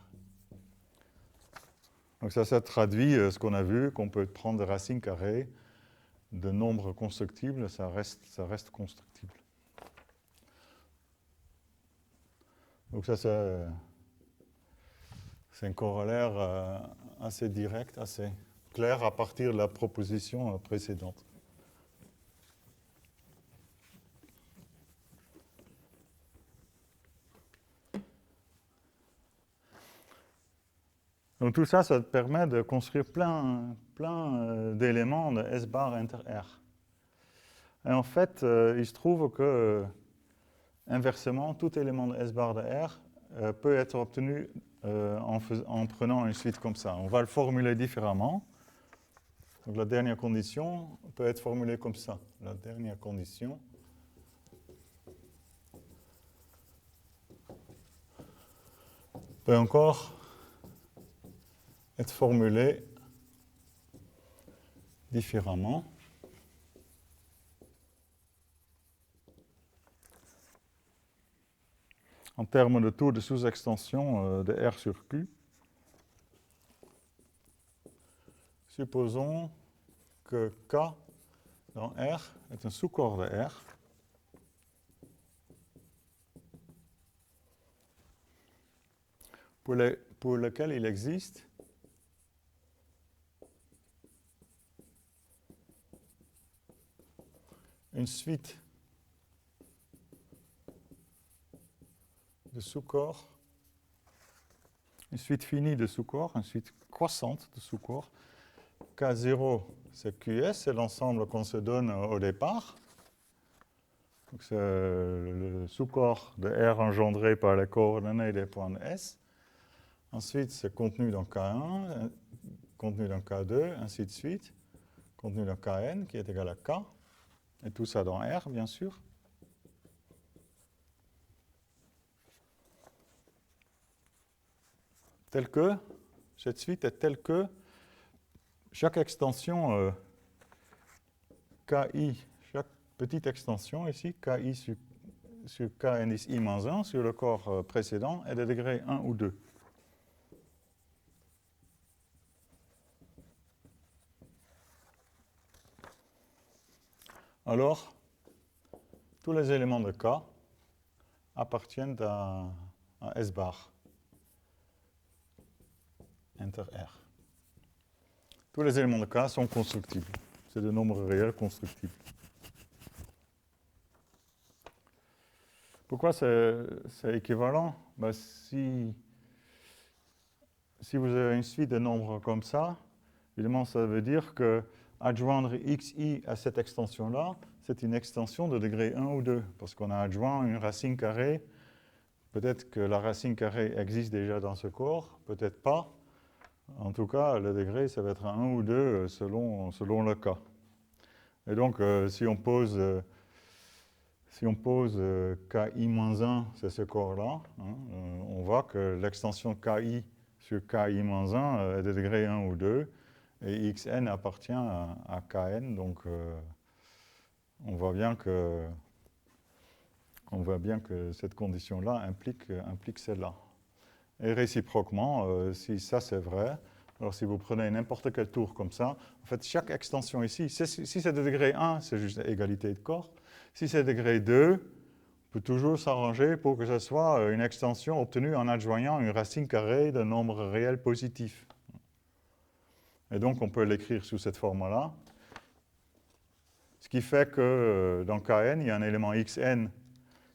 Donc ça traduit ce qu'on a vu, qu'on peut prendre des racines carrées de nombres constructibles, ça reste constructible. Donc ça, c'est un corollaire assez direct, assez clair à partir de la proposition précédente. Donc tout ça, ça te permet de construire plein d'éléments de S bar inter R. Et en fait, il se trouve que, inversement, tout élément de S bar de R peut être obtenu en prenant une suite comme ça. On va le formuler différemment. Donc la dernière condition peut être formulée comme ça. La dernière condition peut encore être formulée différemment. En termes de taux de sous-extension de R sur Q. Supposons que K dans R est un sous-corps de R. Pour lequel il existe une suite de sous-corps, une suite finie de sous-corps, une suite croissante de sous-corps. K0, c'est QS, c'est l'ensemble qu'on se donne au départ. Donc c'est le sous-corps de R engendré par les coordonnées des points de S. Ensuite, c'est contenu dans K1, contenu dans K2, ainsi de suite. Contenu dans Kn qui est égal à K. Et tout ça dans R, bien sûr. Tel que, cette suite est telle que chaque extension KI, chaque petite extension ici, KI sur Kn is I-1 sur le corps précédent est de degré 1 ou 2. Alors, tous les éléments de K appartiennent à S bar inter R. Tous les éléments de K sont constructibles. C'est des nombres réels constructibles. Pourquoi c'est équivalent? Ben, si vous avez une suite de nombres comme ça, évidemment, ça veut dire que adjoindre xi à cette extension-là, c'est une extension de degré 1 ou 2, parce qu'on a adjoint une racine carrée. Peut-être que la racine carrée existe déjà dans ce corps, peut-être pas. En tout cas, le degré, ça va être un 1 ou 2 selon le cas. Et donc, si on pose KI-1, c'est ce corps-là, hein, on voit que l'extension KI sur KI-1 est de degré 1 ou 2, et Xn appartient à Kn, donc on voit bien que cette condition-là implique celle-là. Et réciproquement, si ça c'est vrai, alors si vous prenez n'importe quel tour comme ça, en fait chaque extension ici, si c'est de degré 1, c'est juste égalité de corps. Si c'est degré 2, on peut toujours s'arranger pour que ce soit une extension obtenue en adjoignant une racine carrée d'un nombre réel positif. Et donc on peut l'écrire sous cette forme-là. Ce qui fait que dans Kn, il y a un élément xn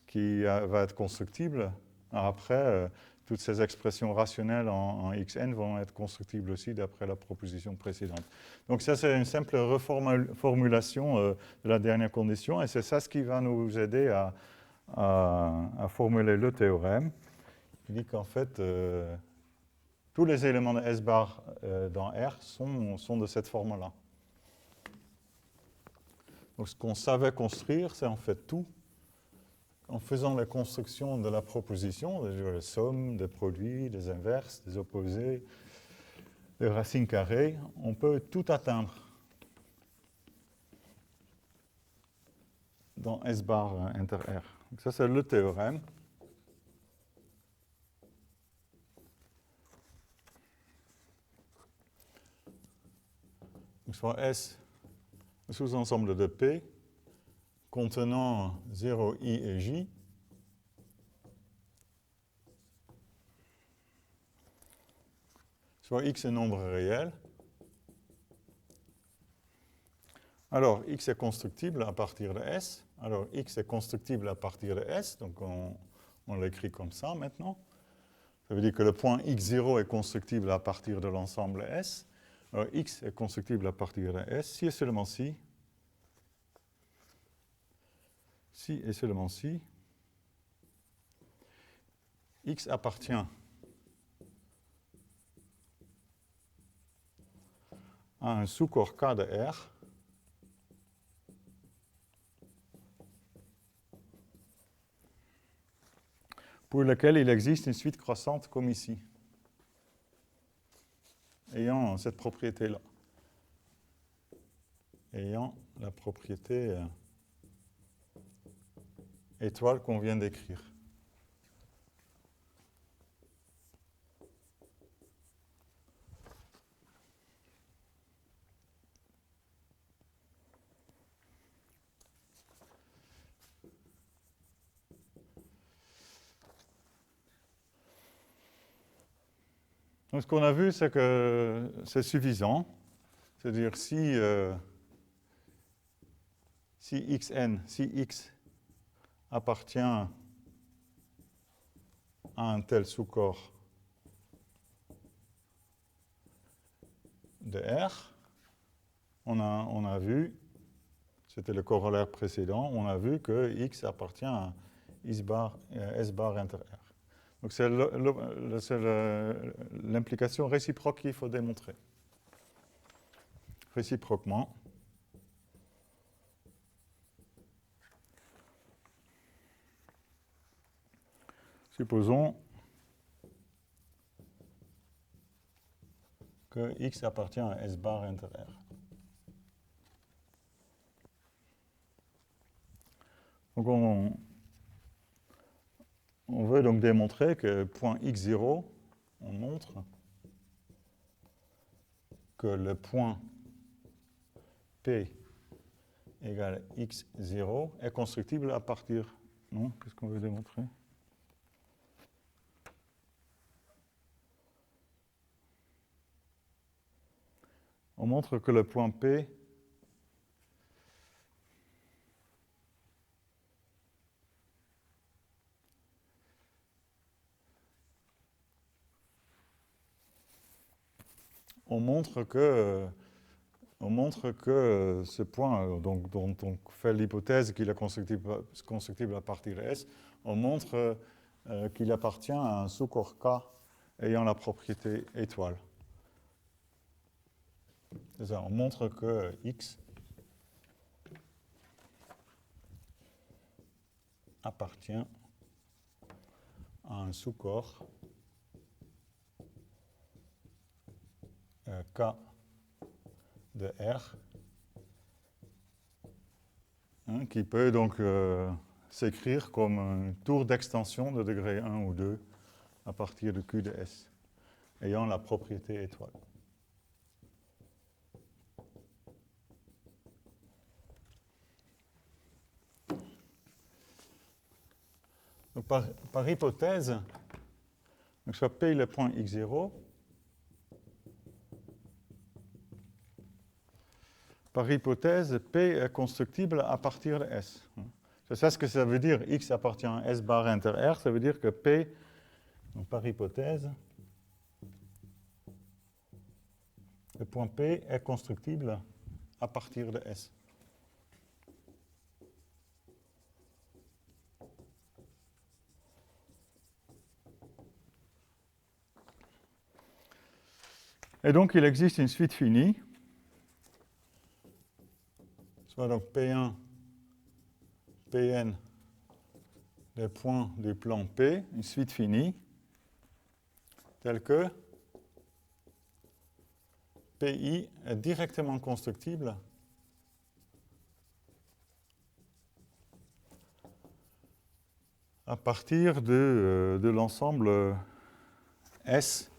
qui va être constructible. Alors après, toutes ces expressions rationnelles en xn vont être constructibles aussi d'après la proposition précédente. Donc ça, c'est une simple reformulation de la dernière condition, et c'est ça ce qui va nous aider à formuler le théorème. Il dit qu'en fait, tous les éléments de S bar dans R sont de cette forme-là. Donc ce qu'on savait construire, c'est en fait tout. En faisant la construction de la proposition, des sommes, des produits, des inverses, des opposés, des racines carrées, on peut tout atteindre dans S bar inter R. Donc ça, c'est le théorème. Donc soit S, le sous-ensemble de P, contenant 0, I et J, soit X est nombre réel. Alors, X est constructible à partir de S. Alors, X est constructible à partir de S, donc on l'écrit comme ça maintenant. Ça veut dire que le point X0 est constructible à partir de l'ensemble S. Alors, X est constructible à partir de S, si et seulement si. Si et seulement si. X appartient à un sous-corps K de R pour lequel il existe une suite croissante comme ici, ayant cette propriété-là, ayant la propriété étoile qu'on vient d'écrire. Donc ce qu'on a vu, c'est que c'est suffisant. C'est-à-dire si xn, si x appartient à un tel sous-corps de R, on a vu, c'était le corollaire précédent, on a vu que x appartient à S bar inter R. Donc c'est l'implication réciproque qu'il faut démontrer. Réciproquement. Supposons que x appartient à S bar inter R. Donc on veut donc démontrer que point x0, on montre que le point P égale x0 est constructible à partir... Non, qu'est-ce qu'on veut démontrer? On montre que le point P on montre que ce point, donc, dont on fait l'hypothèse qu'il est constructible à partir de S, on montre qu'il appartient à un sous-corps K ayant la propriété étoile. C'est ça, on montre que X appartient à un sous-corps K de R, qui peut donc s'écrire comme un tour d'extension de degré 1 ou 2 à partir de Q de S, ayant la propriété étoile. Donc par hypothèse, donc soit P le point x0, par hypothèse, P est constructible à partir de S. C'est ça ce que ça veut dire, X appartient à S bar inter R, ça veut dire que P, donc par hypothèse, le point P est constructible à partir de S. Et donc il existe une suite finie, soit donc P1, Pn des points du plan P, une suite finie, telle que PI est directement constructible à partir de l'ensemble S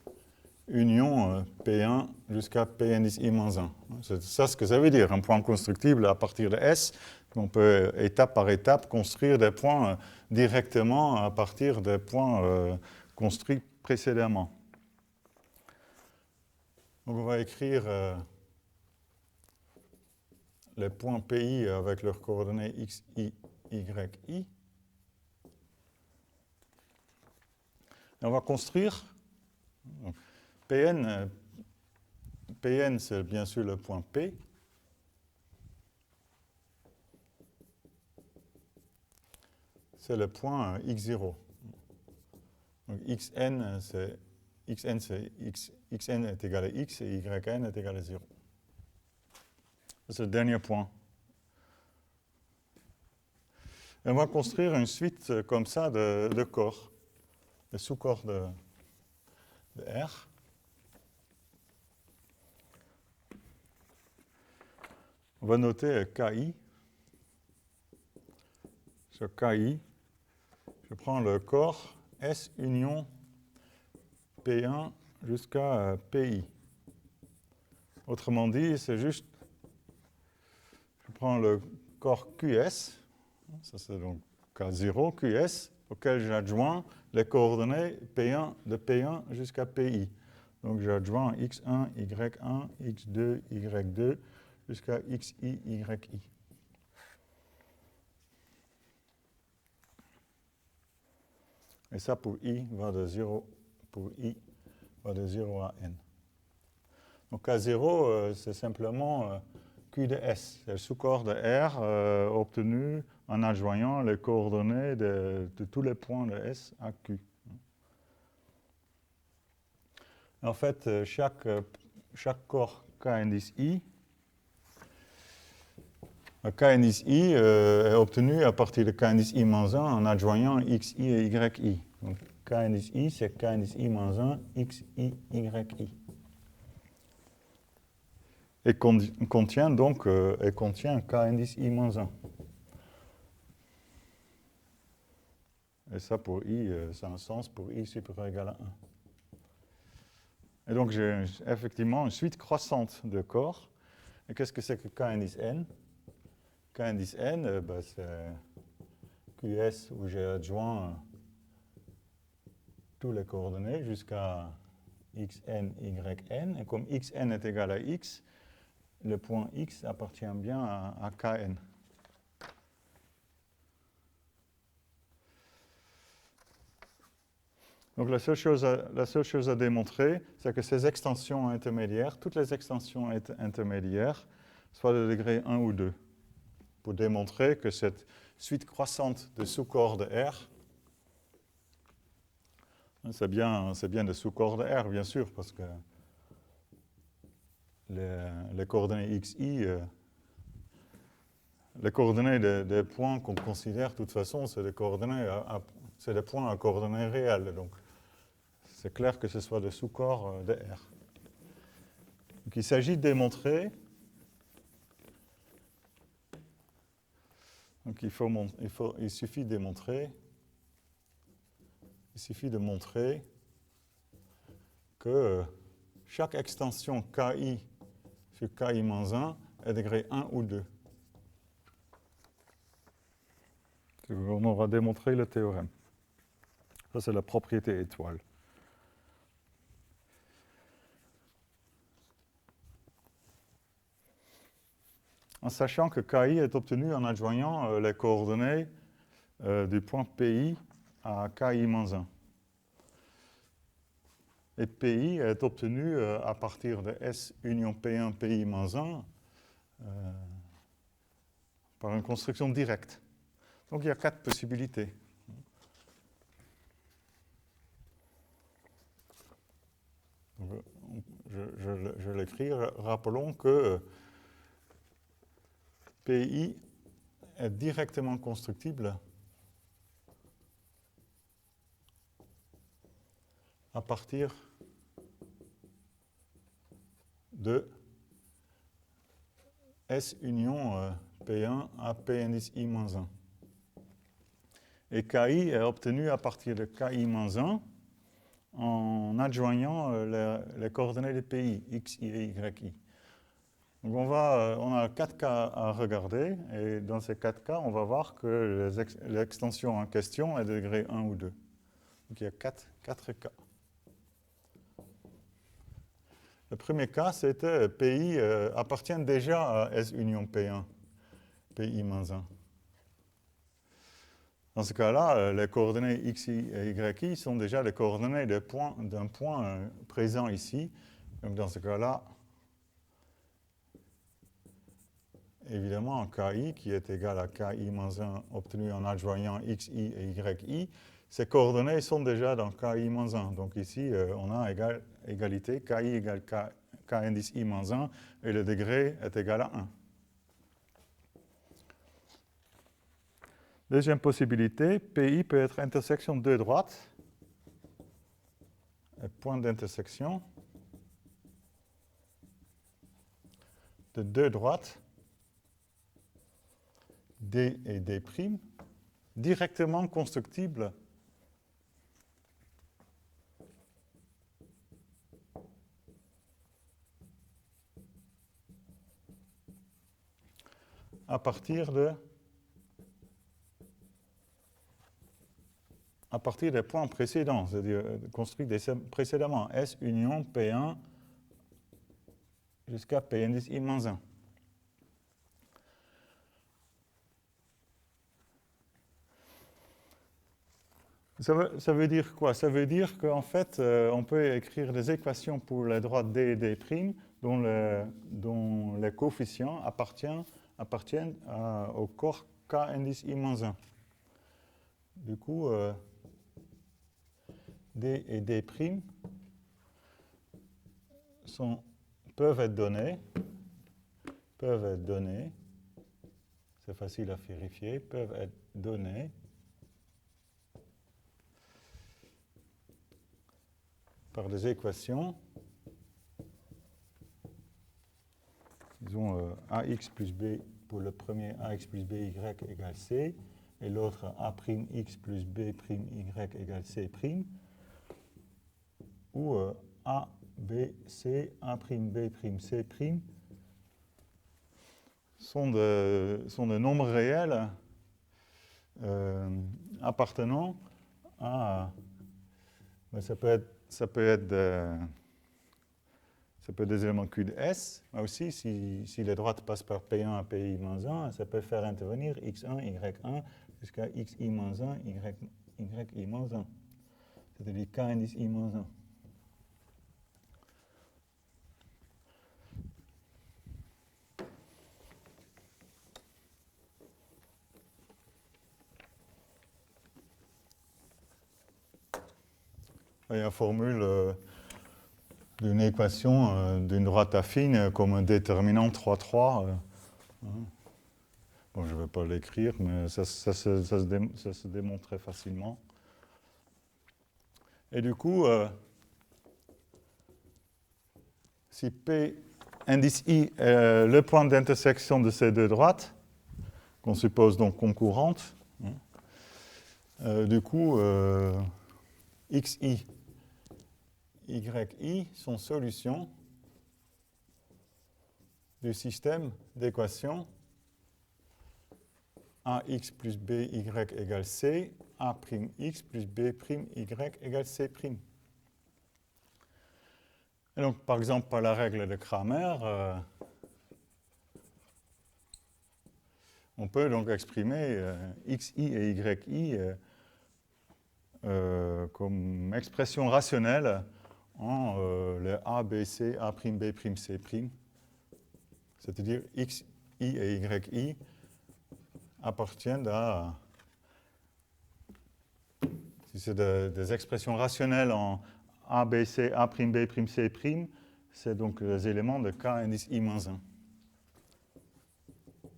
union P1 jusqu'à Pn-1. C'est ça ce que ça veut dire, un point constructible à partir de S. On peut, étape par étape, construire des points directement à partir des points construits précédemment. Donc on va écrire les points PI avec leurs coordonnées x, y, y. Et on va construire. Pn, c'est bien sûr le point P. C'est le point x0. Donc xn, c'est xn est égal à x et yn est égal à 0. C'est le dernier point. Et on va construire une suite comme ça de corps, de sous-corps de R. On va noter KI. Sur KI, je prends le corps S union P1 jusqu'à PI. Autrement dit, c'est juste, je prends le corps QS, ça c'est donc K0, QS, auquel j'adjoins les coordonnées P1 de P1 jusqu'à PI. Donc j'adjoins X1, Y1, X2, Y2 jusqu'à XI, YI. Et ça pour I va de 0, pour I va de 0 à N. Donc K0, c'est simplement Q de S. C'est le sous-corps de R obtenu en adjoignant les coordonnées de tous les points de S à Q. En fait, chaque corps K indice I, K indice I est obtenu à partir de K indice I-1 en adjoignant XI et YI. Donc K indice I, c'est K indice I-1, XI, YI. Et contient donc K indice I-1. Et ça pour I, ça a un sens pour I supérieur ou égal à 1. Et donc j'ai effectivement une suite croissante de corps. Et qu'est-ce que c'est que K indice N? K indice N, c'est QS où j'ai adjoint tous les coordonnées jusqu'à xn, yn. Et comme xn est égal à x, le point x appartient bien à Kn. Donc la seule chose à démontrer, c'est que ces extensions intermédiaires, toutes les extensions intermédiaires, soient de degré 1 ou 2, pour démontrer que cette suite croissante de sous-corps de R, c'est bien de sous-corps de R, bien sûr, parce que les coordonnées xi, les coordonnées des points qu'on considère, de toute façon, c'est des points à coordonnées réelles. Donc, c'est clair que ce soit des sous-corps de R. Donc, il s'agit de démontrer. Donc, il suffit de montrer que chaque extension KI sur KI-1 est degré 1 ou 2. On aura démontré le théorème. Ça, c'est la propriété étoile. en sachant que KI est obtenu en adjoignant les coordonnées du point PI à KI-1. Et PI est obtenu à partir de S union P1 PI-1 par une construction directe. Donc il y a 4 possibilités. Je l'écris. Rappelons que PI est directement constructible à partir de S union P1 à P indice I-1. Et KI est obtenu à partir de KI-1 en adjoignant les coordonnées des PI, X, I et YI. Donc on a 4 cas à regarder, et dans ces 4 cas, on va voir que l'extension en question est de degré 1 ou 2. Donc il y a 4 cas. Le premier cas, c'était PI appartient déjà à S union P1, PI-1. Dans ce cas-là, les coordonnées X, I et YI sont déjà les coordonnées d'un point présent ici. Donc dans ce cas-là, évidemment, KI, qui est égal à KI-1 obtenu en adjoignant X, I et YI, ces coordonnées sont déjà dans KI-1. Donc ici, on a égalité, KI égale K indice I-1, et le degré est égal à 1. Deuxième possibilité, PI peut être intersection de deux droites, et point d'intersection de deux droites, D et D', directement constructibles à partir des points précédents, c'est-à-dire construits précédemment, S union P1 jusqu'à P indice I-1. Ça veut dire quoi? Ça veut dire qu'en fait, on peut écrire des équations pour les droites D et D' dont les coefficients appartiennent au corps K indice I-1. Du coup, D et D' peuvent être donnés, c'est facile à vérifier, peuvent être donnés par des équations, disons AX plus B pour le premier AX plus BY égale C, et l'autre A'X plus B'Y égale C', ou A, B, C, A', B', C' sont de nombres réels appartenant à... Ça peut être des éléments Q de S, mais aussi si les droites passent par P1 à PI-1, ça peut faire intervenir X1, Y1 jusqu'à XI-1, YI-1, c'est-à-dire K indice I-1. Il y a une formule d'une équation d'une droite affine comme un déterminant 3,3. Bon, je ne vais pas l'écrire, mais ça se démontre très facilement. Et du coup, si P indice I est le point d'intersection de ces deux droites, qu'on suppose donc concurrentes, du coup, XI, YI sont solutions du système d'équations AX plus BY égale C, A'X plus B'Y égale C'. Et donc, par exemple, par la règle de Cramer, on peut donc exprimer xi et yi comme expression rationnelle en les a, b, c, a', b', c'. C'est-à-dire xi et yi appartiennent à... Si c'est des expressions rationnelles en a, b, c, a', b', c', c'est donc les éléments de k indice i-1.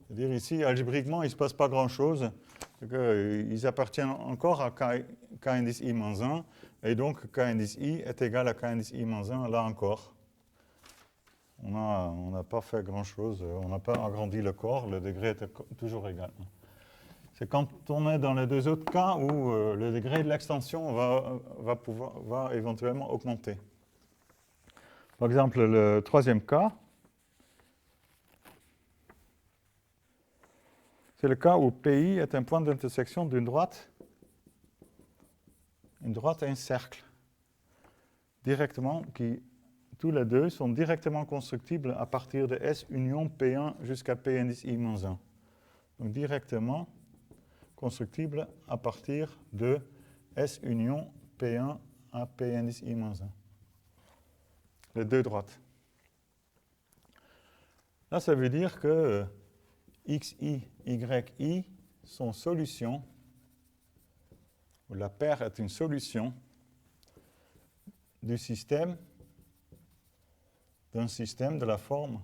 C'est-à-dire ici, algébriquement, il ne se passe pas grand-chose. Ils appartiennent encore à k indice i-1, et donc k indice i est égal à k indice i-1, là encore. On n'a pas fait grand-chose, on n'a pas agrandi le corps, le degré est toujours égal. C'est quand on est dans les deux autres cas où le degré de l'extension va éventuellement augmenter. Par exemple, le troisième cas, c'est le cas où PI est un point d'intersection d'une droite et un cercle, directement, qui tous les deux sont directement constructibles à partir de S union P1 jusqu'à P indice I-1. Donc directement constructibles à partir de S union P1 à P indice I-1. Les deux droites. Là, ça veut dire que xi, yi sont solutions, ou la paire est une solution du système, d'un système de la forme.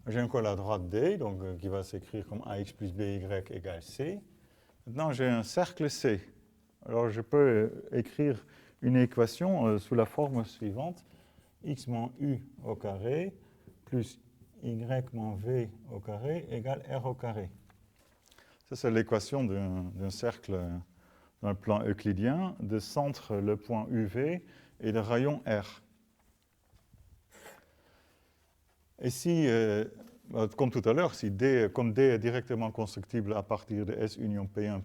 J'ai encore la droite D, donc, qui va s'écrire comme ax plus by égale c. Maintenant, j'ai un cercle C. Alors, je peux écrire une équation sous la forme suivante. X moins U au carré plus Y moins V au carré égale R au carré. Ça, c'est l'équation d'un cercle dans le plan euclidien, de centre le point UV et de rayon R. Et si, comme tout à l'heure, si D, comme D est directement constructible à partir de S union P1,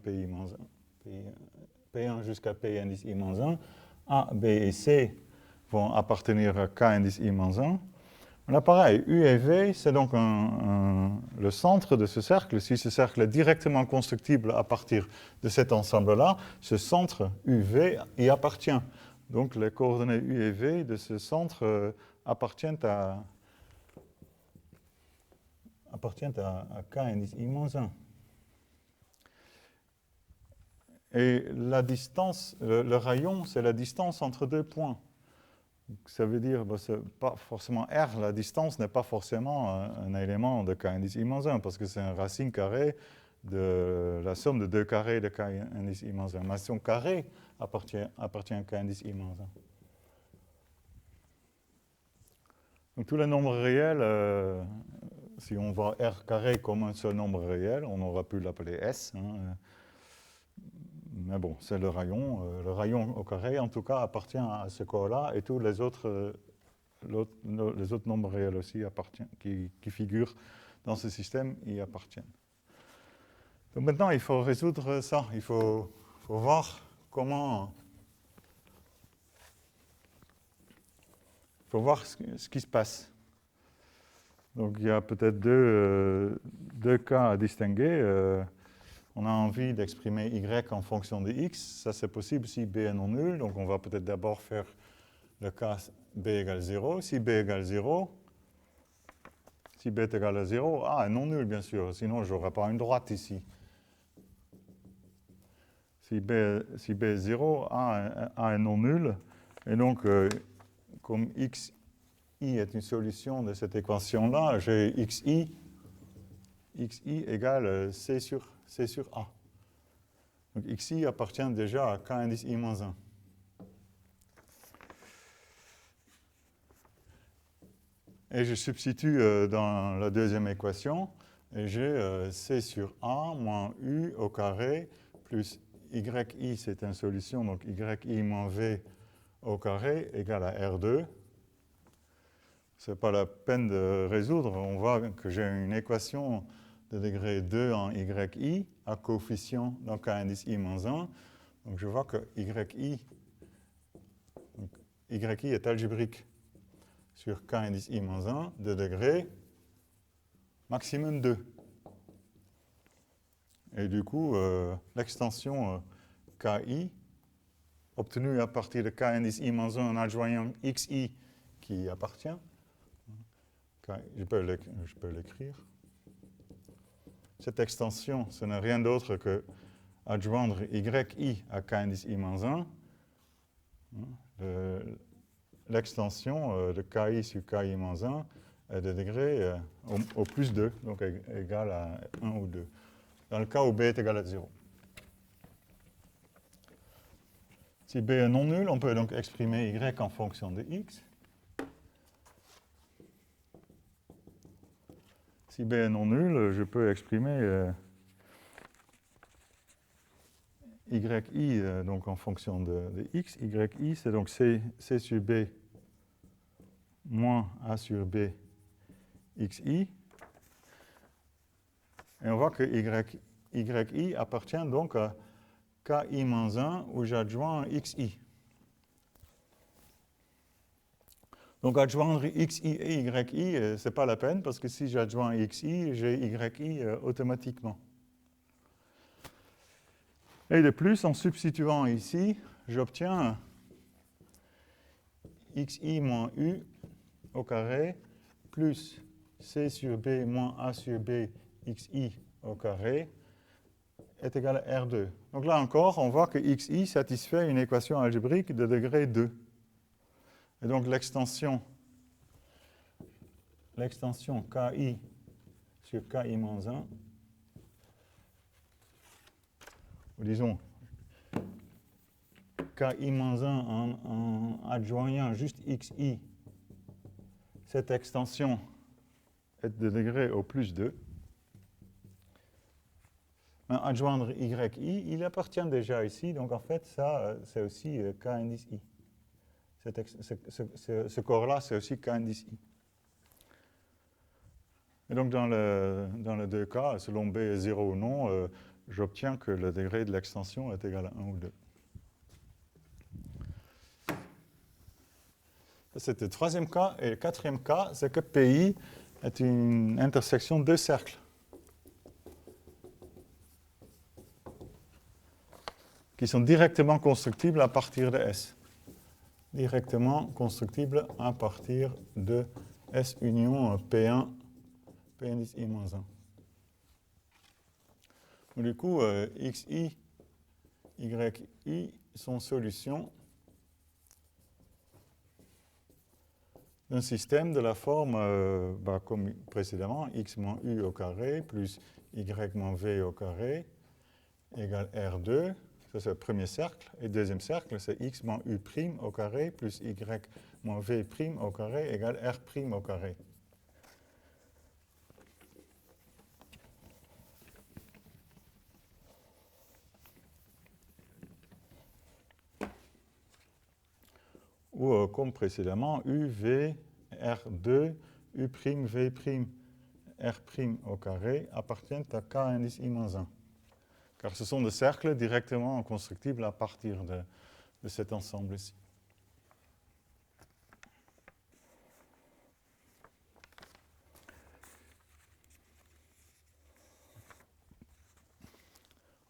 P1 jusqu'à P indice I-1, A, B et C vont appartenir à K indice I-1. Là, pareil, U et V, c'est donc le centre de ce cercle. Si ce cercle est directement constructible à partir de cet ensemble-là, ce centre UV y appartient. Donc, les coordonnées U et V de ce centre appartiennent à K indice I-1. Et la distance, le rayon, c'est la distance entre deux points. Donc, ça veut dire, c'est pas forcément R, la distance n'est pas forcément un élément de K indice I-1, parce que c'est une racine carrée de la somme de deux carrés de K indice I-1. Mais son carré appartient à K indice I-1. Donc tous les nombres réels, si on voit R carré comme un seul nombre réel, on aurait pu l'appeler S. Mais bon, c'est le rayon. Le rayon au carré, en tout cas, appartient à ce corps-là, et tous les autres nombres réels aussi qui figurent dans ce système y appartiennent. Donc maintenant, il faut résoudre ça. Il faut voir comment... Il faut voir ce qui se passe. Donc il y a peut-être deux cas à distinguer. On a envie d'exprimer y en fonction de x. Ça, c'est possible si b est non nul. Donc, on va peut-être d'abord faire le cas b égale 0. Si b égale 0, si b est égal à 0, A est non nul, bien sûr. Sinon, je n'aurai pas une droite ici. Si b est 0, A est non nul. Et donc, comme xi est une solution de cette équation-là, j'ai xi égale c sur A. Donc xi appartient déjà à K indice I-1. Et je substitue dans la deuxième équation, et j'ai c sur A moins u au carré plus yi, c'est une solution, donc yi moins v au carré égale à R2. Ce n'est pas la peine de résoudre. On voit que j'ai une équation de degré 2 en yi à coefficient dans K indice I-1. Donc je vois que yi est algébrique sur K indice I-1 de degré maximum 2. Et du coup, l'extension KI, obtenue à partir de K indice I moins 1 en adjoignant XI qui y appartient, je peux l'écrire. Cette extension, ce n'est rien d'autre que adjoindre YI à K indice I moins 1. L'extension de KI sur KI moins 1 est de degré au plus 2, donc égal à 1 ou 2. Dans le cas où B est égal à 0. Si B est non nul, on peut donc exprimer Y en fonction de X. Si B est non nul, je peux exprimer YI donc en fonction de X. YI, c'est donc C sur B moins A sur B XI. Et on voit que YI appartient donc à KI-1 où j'adjoins XI. Donc adjoindre XI et YI, ce n'est pas la peine parce que si j'adjoins XI, j'ai YI automatiquement. Et de plus, en substituant ici, j'obtiens XI moins U au carré plus C sur B moins A sur B XI au carré est égal à R2. Donc là encore, on voit que XI satisfait une équation algébrique de degré 2. Et donc l'extension KI sur KI moins 1, ou disons KI moins 1 en adjoignant juste XI, cette extension est de degré au plus 2. Adjoindre YI, il appartient déjà ici, donc en fait, ça, c'est aussi K indice I. Ce corps-là, c'est aussi K indice I. Et donc, dans les deux cas, selon B est 0 ou non, j'obtiens que le degré de l'extension est égal à 1 ou 2. C'est le troisième cas. Et le quatrième cas, c'est que PI est une intersection de deux cercles qui sont directement constructibles à partir de S. Directement constructibles à partir de S union P1, P indice I-1. Du coup, XI, YI sont solutions d'un système de la forme, comme précédemment, x moins u au carré plus y moins v au carré égale R2. Ça, c'est le premier cercle. Et le deuxième cercle, c'est x moins u' au carré plus y moins v' au carré égale R' au carré. Ou, comme précédemment, u, v, R2, u', v', R' au carré appartiennent à K indice I-1. Car ce sont des cercles directement constructibles à partir de cet ensemble ici.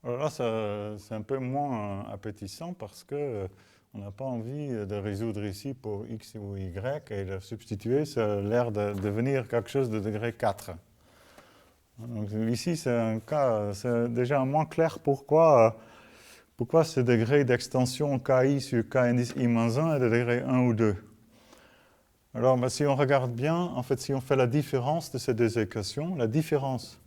Alors là, c'est un peu moins appétissant parce que on n'a pas envie de résoudre ici pour x ou y et de substituer, ça a l'air de devenir quelque chose de degré 4. Donc ici, c'est un cas, c'est déjà moins clair pourquoi ce degré d'extension KI sur K indice I-1 est de degré 1 ou 2. Alors, si on regarde bien, en fait, si on fait la différence de ces deux équations, la différence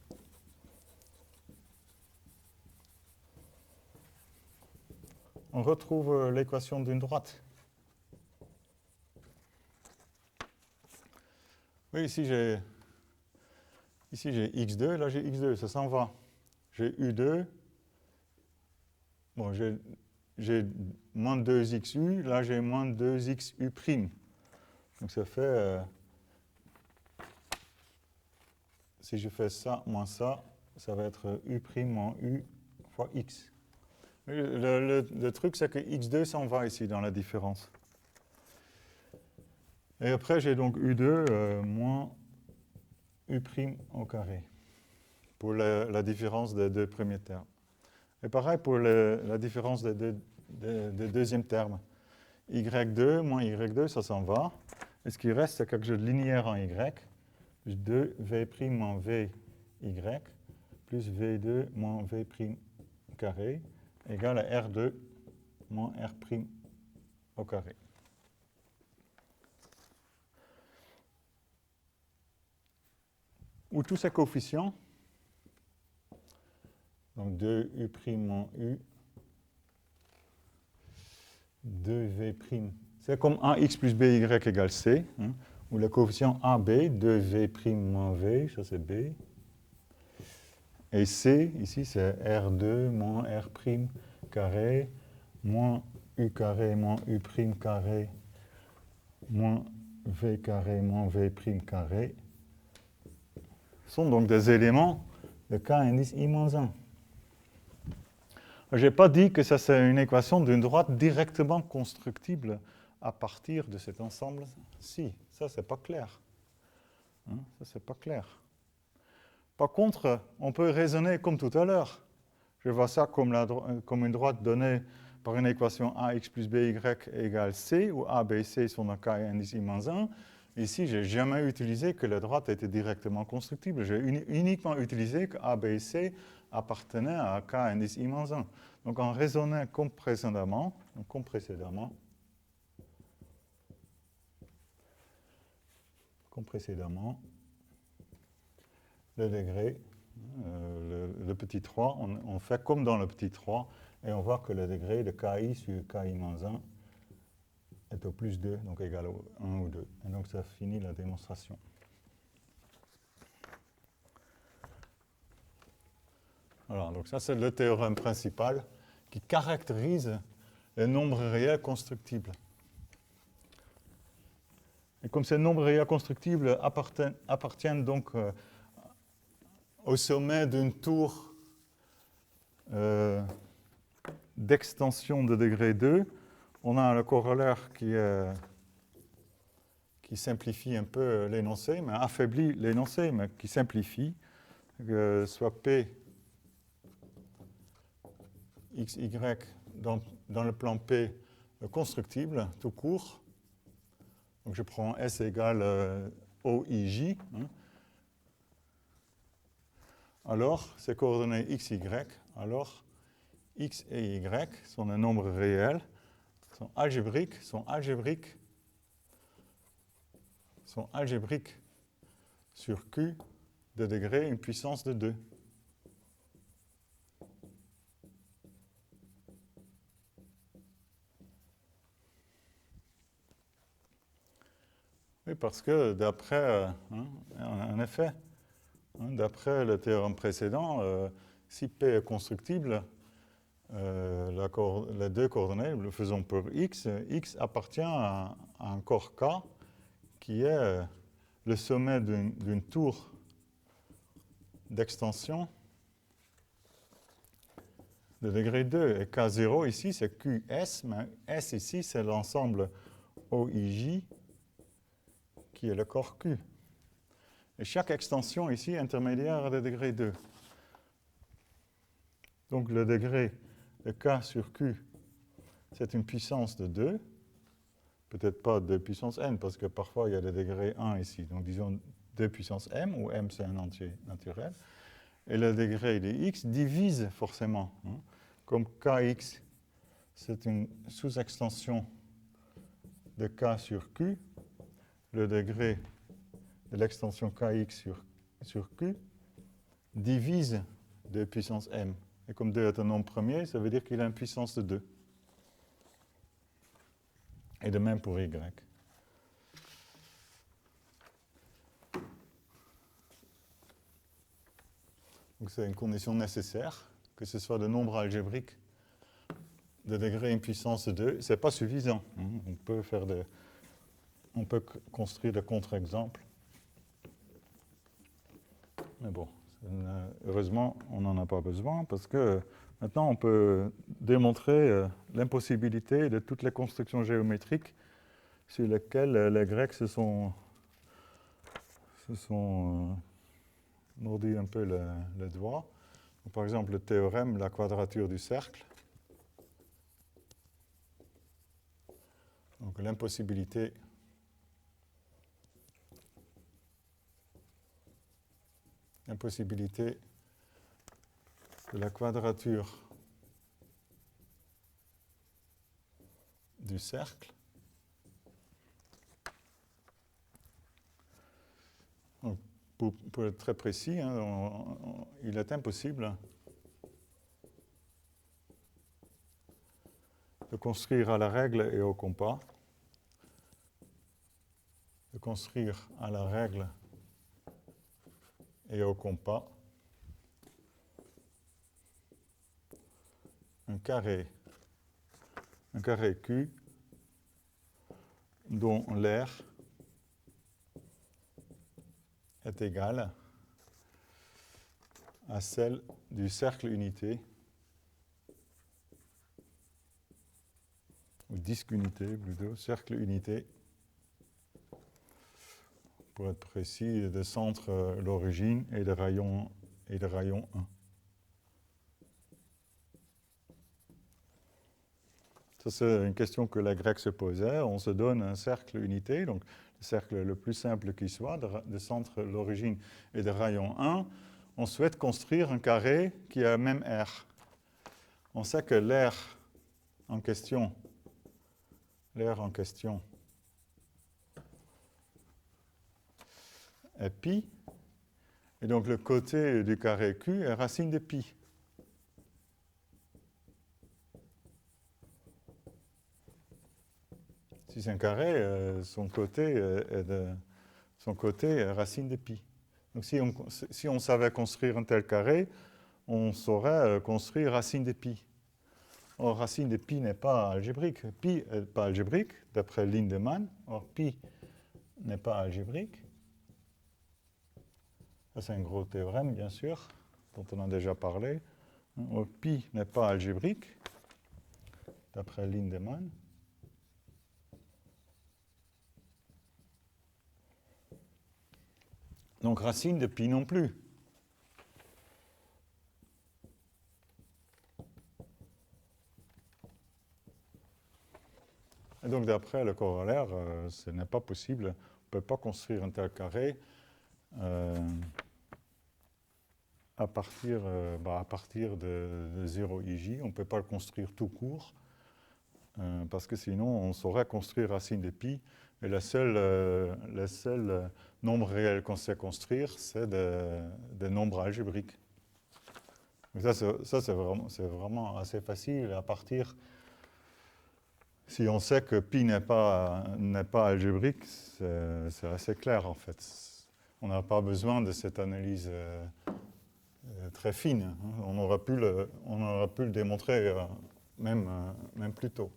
on retrouve l'équation d'une droite. Oui, ici j'ai x2, là j'ai x2, ça s'en va. J'ai u2, bon, j'ai moins 2xu, là j'ai moins 2xu'. Donc ça fait, si je fais ça moins ça, ça va être u' moins u fois x. Le truc, c'est que x2 s'en va ici dans la différence. Et après, j'ai donc u2 moins u' au carré, pour la différence des deux premiers termes. Et pareil pour la différence des deuxièmes termes. y2 moins y2, ça s'en va. Et ce qui reste, c'est quelque chose de linéaire en y, plus 2v' moins vy, plus v2 moins v' carré, égale à r2 moins r' au carré. Où tous ces coefficients, donc 2u' moins u, 2v', c'est comme ax plus by égale c, hein, où le coefficient AB, 2v' moins v, ça c'est b, et c, ici c'est r2 moins r' carré, moins u carré moins u' carré, moins v carré moins v' carré, sont donc des éléments de k indice i-1. Je n'ai pas dit que ça c'est une équation d'une droite directement constructible à partir de cet ensemble-ci. Ça, c'est pas clair. Hein, ça, c'est pas clair. Par contre, on peut raisonner comme tout à l'heure. Je vois ça comme une droite donnée par une équation ax plus by égale c, où a, b, c sont un k indice i-1. Ici, je n'ai jamais utilisé que la droite était directement constructible. J'ai uniquement utilisé que a, b et c appartenaient à k indice i-1. Donc, en raisonnant comme précédemment, le degré, le petit 3, on fait comme dans le petit 3, et on voit que le degré de ki sur ki-1 est au plus 2, donc égal à 1 ou 2. Et donc ça finit la démonstration. Voilà, donc ça c'est le théorème principal qui caractérise les nombres réels constructibles. Et comme ces nombres réels constructibles appartiennent donc au sommet d'une tour d'extension de degré 2, on a le corollaire qui simplifie un peu l'énoncé, mais affaiblit l'énoncé, mais qui simplifie, soit P x, y dans le plan P constructible, tout court. Donc je prends S égale OIJ. Hein. Alors, ces coordonnées x, y, alors x et y sont un nombre réel, sont algébriques sur Q de degré une puissance de 2. Oui, parce que d'après, en effet, d'après le théorème précédent, si P est constructible, les deux coordonnées, le faisons pour x, x appartient à un corps K qui est le sommet d'une tour d'extension de degré 2. Et K0 ici, c'est QS, mais S ici, c'est l'ensemble OIJ qui est le corps Q. Et chaque extension ici est intermédiaire de degré 2. Donc le degré de K sur Q, c'est une puissance de 2. Peut-être pas 2 puissance n, parce que parfois il y a des degrés 1 ici. Donc disons 2 puissance m, où m c'est un entier naturel. Et le degré de x divise forcément. Hein. Comme kx, c'est une sous-extension de k sur q, le degré de l'extension kx sur q divise 2 puissance m. Et comme 2 est un nombre premier, ça veut dire qu'il a une puissance de 2. Et de même pour y. Donc c'est une condition nécessaire, que ce soit de nombre algébrique de degré une puissance de 2. Ce n'est pas suffisant. On peut construire des contre-exemples. Mais bon, heureusement, on n'en a pas besoin, parce que maintenant, on peut démontrer l'impossibilité de toutes les constructions géométriques sur lesquelles les Grecs se sont mordit un peu le doigt. Donc, par exemple, le théorème, la quadrature du cercle. Donc l'impossibilité de la quadrature du cercle. Donc, pour être très précis, hein, il est impossible de construire à la règle et au compas, un carré Q dont l'aire est égale à celle du cercle unité, ou disque unité plutôt, cercle unité, pour être précis, de centre l'origine et de rayon 1. Ça, c'est une question que les Grecs se posaient. On se donne un cercle unité, donc le cercle le plus simple qui soit, de centre l'origine et de rayon 1. On souhaite construire un carré qui a la même aire. On sait que l'aire en question est pi, et donc le côté du carré Q est racine de pi. Si c'est un carré, son côté est racine de pi. Donc si on savait construire un tel carré, on saurait construire racine de pi. Or, racine de pi n'est pas algébrique. Pi n'est pas algébrique, d'après Lindemann. Or, pi n'est pas algébrique. Ça, c'est un gros théorème, bien sûr, dont on a déjà parlé. Or, pi n'est pas algébrique, d'après Lindemann. Donc, racine de pi non plus. Et donc, d'après le corollaire, ce n'est pas possible. On ne peut pas construire un tel carré à partir de 0 IJ. On ne peut pas le construire tout court, parce que sinon, on saurait construire racine de pi. Et le seul nombre réel qu'on sait construire, c'est des nombres algébriques. Donc ça c'est vraiment assez facile à partir. Si on sait que pi n'est pas algébrique, c'est assez clair en fait. On n'a pas besoin de cette analyse très fine. On aurait pu le démontrer même plus tôt.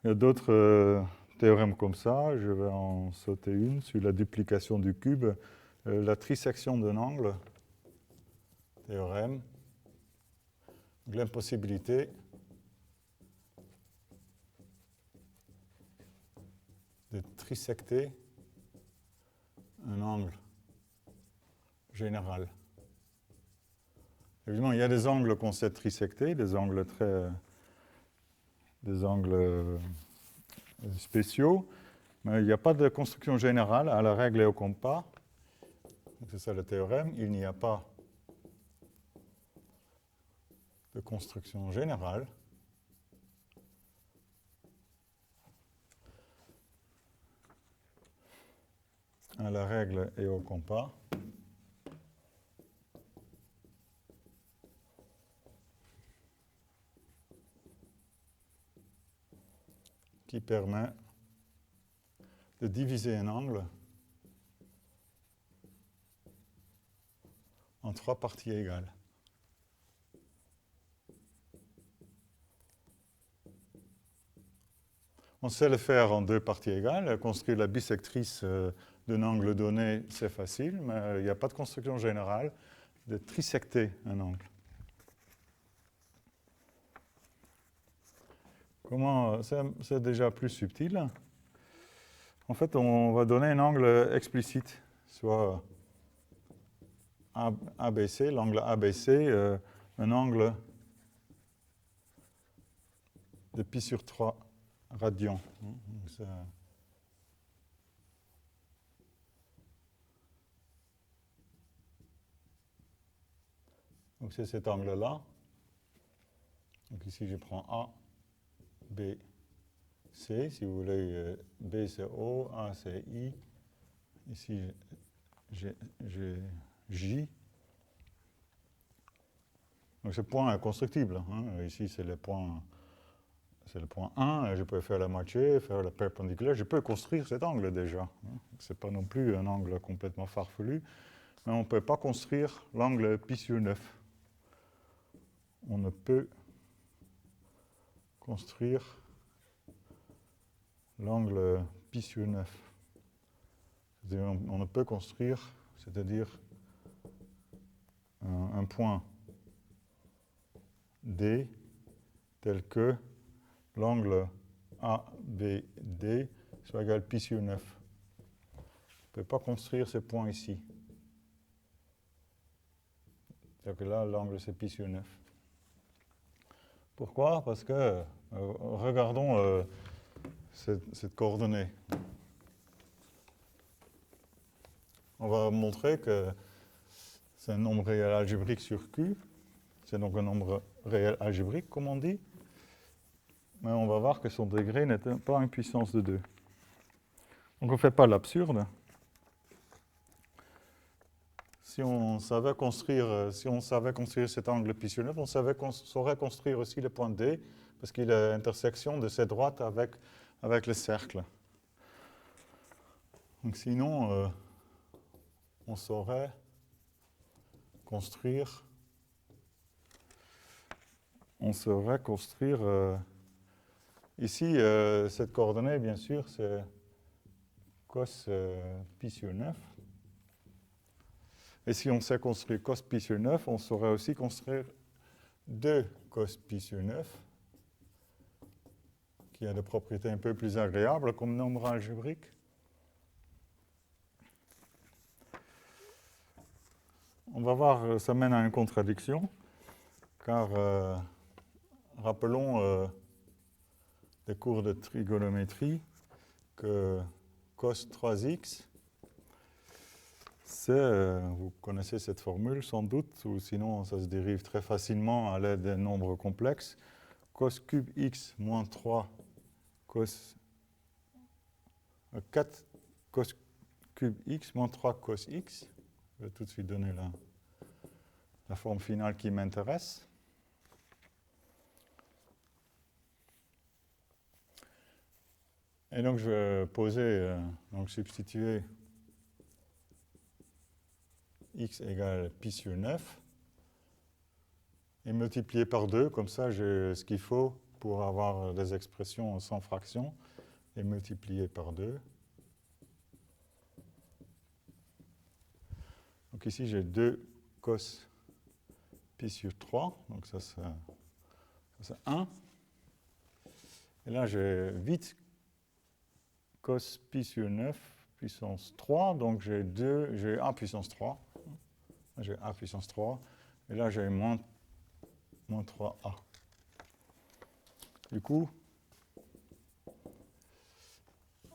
Il y a d'autres théorèmes comme ça. Je vais en sauter une sur la duplication du cube. La trisection d'un angle, théorème, l'impossibilité de trisecter un angle général. Évidemment, il y a des angles qu'on sait trisecter, des angles spéciaux, mais il n'y a pas de construction générale à la règle et au compas. C'est ça le théorème. Il n'y a pas de construction générale à la règle et au compas qui permet de diviser un angle en 3 parties égales. On sait le faire en 2 parties égales. Construire la bisectrice d'un angle donné, c'est facile, mais il n'y a pas de construction générale de trisecter un angle. Comment, c'est déjà plus subtil. En fait, on va donner un angle explicite, soit ABC, l'angle ABC, un angle de pi sur 3 radians. Donc c'est cet angle-là. Donc ici je prends A, B, C. Si vous voulez, B c'est O, A c'est I. Ici j'ai J. Donc ce point est constructible. Hein. Ici c'est le point 1. Je peux faire la moitié, faire le perpendiculaire. Je peux construire cet angle déjà. Hein. Ce n'est pas non plus un angle complètement farfelu. Mais on ne peut pas construire l'angle pi sur 9. On ne peut construire l'angle pi sur 9. On ne peut construire, c'est-à-dire un point D tel que l'angle ABD soit égal à pi sur 9. On ne peut pas construire ce point ici. C'est-à-dire que là, l'angle c'est pi sur 9. Pourquoi? Parce que, regardons cette coordonnée. On va montrer que c'est un nombre réel algébrique sur Q. C'est donc un nombre réel algébrique, comme on dit. Mais on va voir que son degré n'est pas une puissance de 2. Donc on ne fait pas l'absurde. Si on savait construire cet angle pi sur 9, on saurait construire aussi le point D, parce qu'il est l'intersection de cette droite avec le cercle. Donc sinon, on saurait construire ici, cette coordonnée, bien sûr, c'est cos pi sur 9. Et si on sait construire cos pi sur 9, on saurait aussi construire 2 cos pi sur 9, qui a des propriétés un peu plus agréables comme nombre algébrique. On va voir, ça mène à une contradiction, car rappelons des cours de trigonométrie que cos 3x, vous connaissez cette formule sans doute, ou sinon ça se dérive très facilement à l'aide d'un nombre complexe. Cos cube x moins 3 cos 4 cos cube x moins 3 cos x. Je vais tout de suite donner la forme finale qui m'intéresse. Et donc je vais poser, donc substituer x égale pi sur 9 et multiplier par 2, comme ça j'ai ce qu'il faut pour avoir des expressions sans fraction, et multiplier par 2. Donc ici j'ai 2 cos pi sur 3, donc ça c'est 1. Et là j'ai 8 cos pi sur 9 puissance 3, donc j'ai a puissance 3. J'ai a puissance 3, et là j'ai moins 3a. Du coup,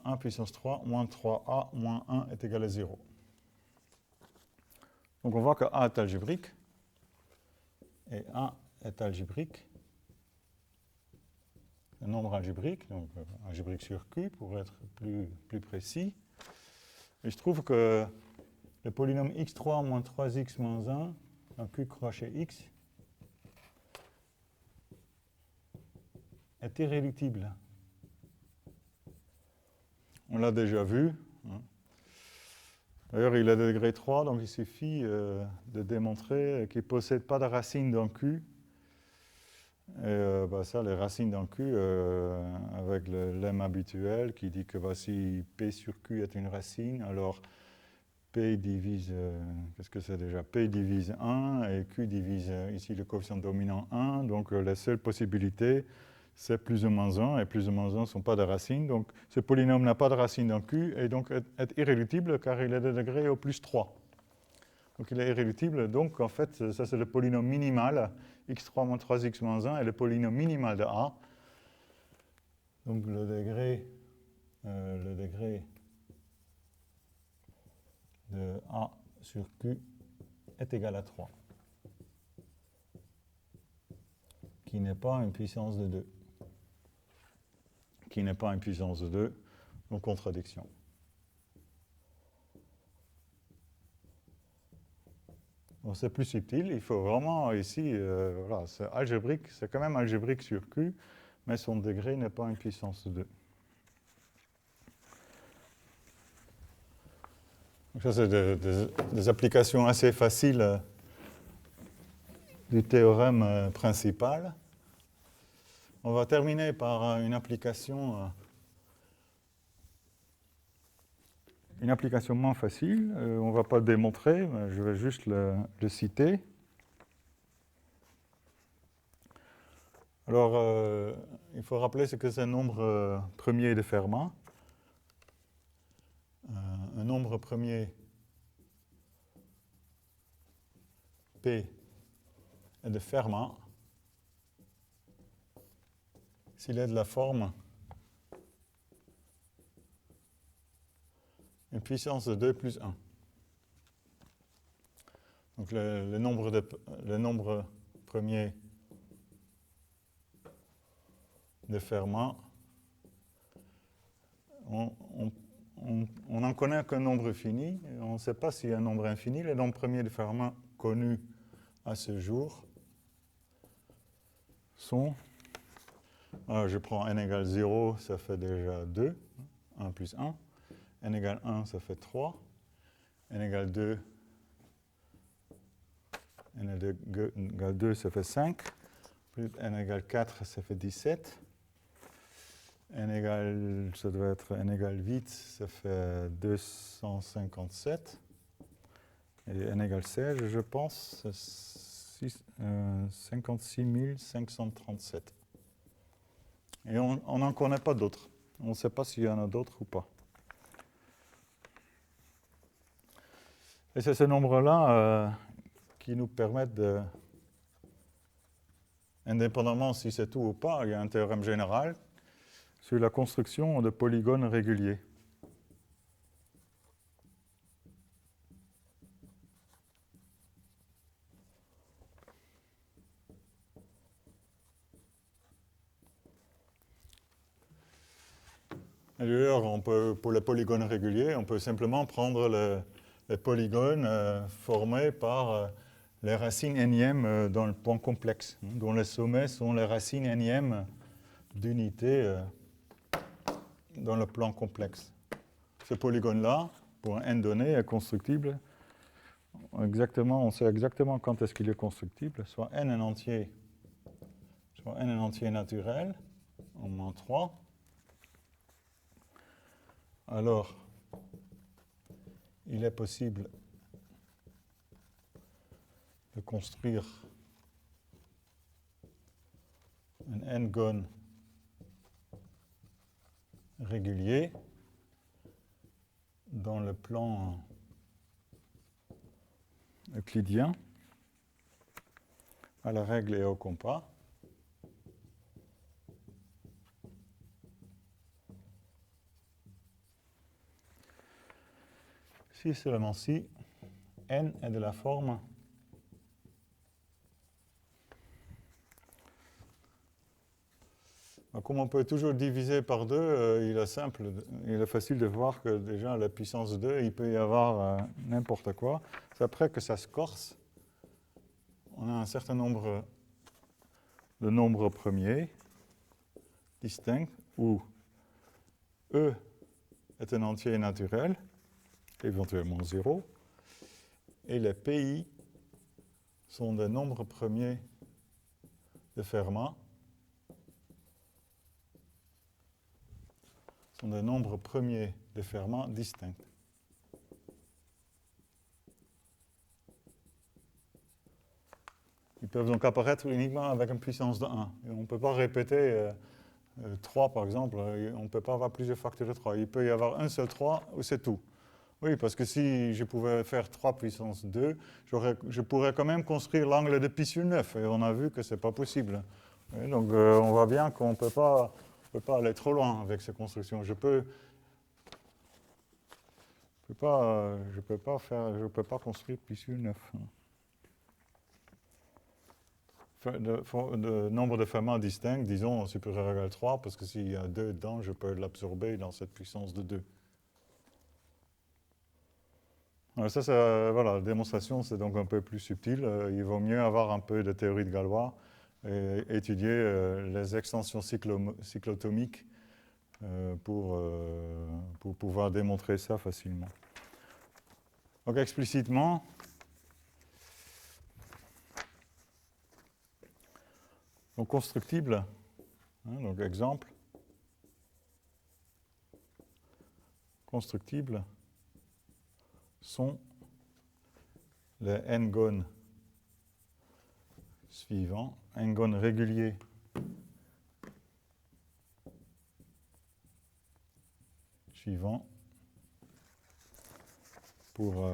1 puissance 3 moins 3a moins 1 est égal à 0. Donc on voit que a est algébrique, et a est algébrique, un nombre algébrique, donc algébrique sur Q pour être plus précis. Et je trouve que le polynôme x3 moins 3x moins 1 dans Q crochet x est irréductible. On l'a déjà vu. D'ailleurs, il a degré 3, donc il suffit de démontrer qu'il ne possède pas de racine dans Q. Et ça, les racines dans Q, avec le lemme habituel qui dit que voici P sur Q est une racine, alors P divise, qu'est-ce que c'est déjà? P divise 1 et Q divise ici le coefficient dominant 1. Donc la seule possibilité, c'est plus ou moins 1, et plus ou moins 1 ne sont pas des racines. Donc ce polynôme n'a pas de racine dans Q, et donc est irréductible car il est de degré au plus 3. Donc il est irréductible, donc en fait, ça c'est le polynôme minimal, x3 moins 3x moins 1, est le polynôme minimal de A. Donc le degré de A sur Q est égal à 3, qui n'est pas une puissance de 2. Qui n'est pas une puissance de 2, donc contradiction. Donc c'est plus subtil, il faut vraiment ici, voilà, c'est algébrique, c'est quand même algébrique sur Q, mais son degré n'est pas une puissance de 2. Donc ça, c'est des applications assez faciles du théorème principal. On va terminer par une application moins facile. On ne va pas le démontrer, mais je vais juste le citer. Alors, il faut rappeler ce que c'est un nombre premier de Fermat. Un nombre premier P est de Fermat s'il est de la forme une puissance de 2 plus 1. Donc le nombre premier de Fermat, on n'en connaît qu'un nombre fini, on ne sait pas s'il y a un nombre infini. Les nombres premiers de Fermat connus à ce jour sont, alors je prends n égale 0, ça fait déjà 2, 1 plus 1, n égale 1, ça fait 3, n égale 2, n égale 2, ça fait 5, plus n égale 4, ça fait 17, ça doit être n égale 8, ça fait 257, et n égale 16, je pense, c'est 56 537. Et on n'en connaît pas d'autres. On ne sait pas s'il y en a d'autres ou pas. Et c'est ces nombres-là qui nous permettent de, indépendamment si c'est tout ou pas, il y a un théorème général sur la construction de polygones réguliers. D'ailleurs, pour les polygones réguliers, on peut simplement prendre les polygones formés par les racines énièmes dans le point complexe, dont les sommets sont les racines énièmes d'unités dans le plan complexe. Ce polygone-là, pour un n donné, est constructible. On sait exactement quand est-ce qu'il est constructible, soit n en entier naturel, en moins 3. Alors, il est possible de construire un n-gone régulier dans le plan euclidien à la règle et au compas. Si seulement si n est de la forme comme on peut toujours diviser par 2, il est facile de voir que déjà la puissance 2, il peut y avoir n'importe quoi. C'est après que ça se corse. On a un certain nombre de nombres premiers distincts où E est un entier naturel, éventuellement 0, et les PI sont des nombres premiers de Fermat, sont des nombres premiers de Fermat distincts. peuvent donc apparaître uniquement avec une puissance de 1. Et on ne peut pas répéter 3 par exemple, on ne peut pas avoir plusieurs facteurs de 3. Il peut y avoir un seul 3 ou c'est tout. Oui, parce que si je pouvais faire 3 puissance 2, je pourrais quand même construire l'angle de pi sur 9. Et on a vu que ce n'est pas possible. Et donc on voit bien qu'on ne peut pas aller trop loin avec ces constructions. Je peux pas construire pi sur 9. De nombre de Fermat distinct, disons supérieur ou égal à 3, parce que s'il y a 2 dedans, je peux l'absorber dans cette puissance de 2. Alors ça, voilà, la démonstration, c'est donc un peu plus subtil. Il vaut mieux avoir un peu de théorie de Galois et étudier les extensions cyclotomiques pour pouvoir démontrer ça facilement. Donc explicitement, donc constructible, donc exemple, constructibles sont les n-gones suivants, n-gones réguliers suivants pour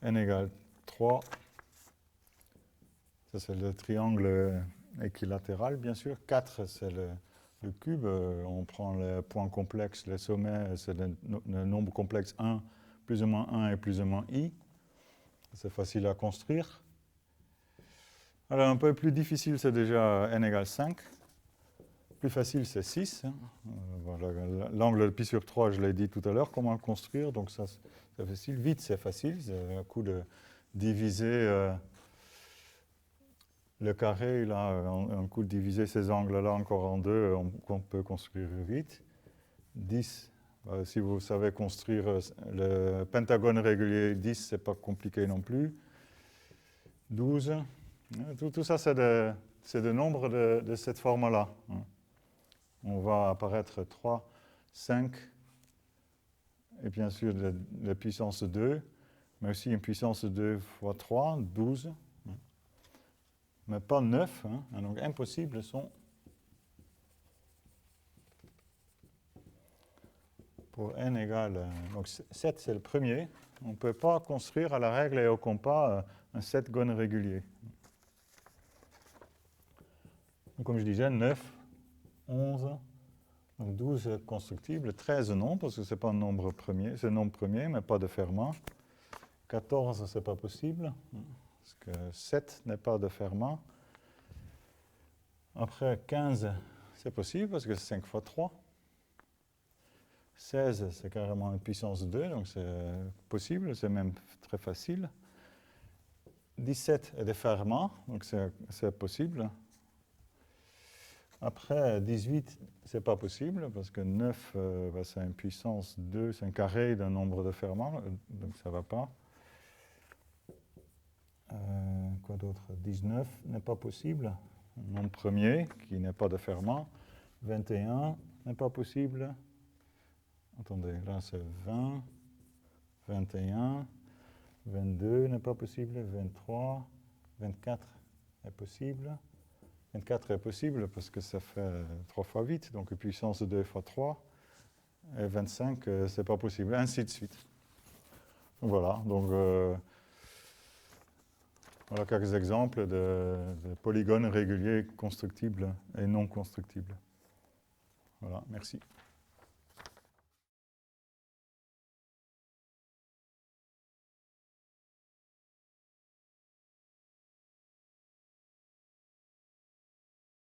n égale 3. Ça, c'est le triangle équilatéral, bien sûr. 4, c'est le cube. On prend les points complexes, les sommets, c'est le nombre complexe 1, plus ou moins 1 et plus ou moins i. C'est facile à construire. Alors, un peu plus difficile, c'est déjà n égale 5. Plus facile, c'est 6. Voilà, l'angle de pi sur 3, je l'ai dit tout à l'heure, comment le construire. Donc, ça, c'est facile. Vite, c'est facile. C'est un coup de diviser le carré, là, un coup de diviser ces angles-là encore en 2, on peut construire vite. 10, si vous savez construire le pentagone régulier 10, ce n'est pas compliqué non plus. 12, tout ça, c'est des nombres de cette forme-là. On va apparaître 3, 5, et bien sûr la puissance 2, mais aussi une puissance 2 fois 3, 12. Mais pas 9, donc impossibles sont pour n égale, donc 7 c'est le premier, on ne peut pas construire à la règle et au compas un 7 gone régulier. Donc, comme je disais, 9, 11, donc 12 constructibles, 13 non, parce que ce n'est pas un nombre premier, c'est un nombre premier, mais pas de Fermat. 14, ce n'est pas possible, parce que 7 n'est pas de Fermat. Après, 15, c'est possible, parce que c'est 5 fois 3. 16, c'est carrément une puissance 2, donc c'est possible, c'est même très facile. 17 est de Fermat, donc c'est possible. Après, 18, c'est pas possible, parce que 9, c'est une puissance 2, c'est un carré d'un nombre de Fermat, donc ça ne va pas. Quoi d'autre? 19 n'est pas possible, un nombre premier qui n'est pas de Fermat. 21 n'est pas possible. Attendez, là c'est 20, 21, 22 n'est pas possible, 23, 24 est possible. 24 est possible parce que ça fait 3 fois 8, donc puissance 2 fois 3. Et 25, c'est pas possible, ainsi de suite. Voilà, donc voilà quelques exemples de polygones réguliers constructibles et non constructibles. Voilà, merci.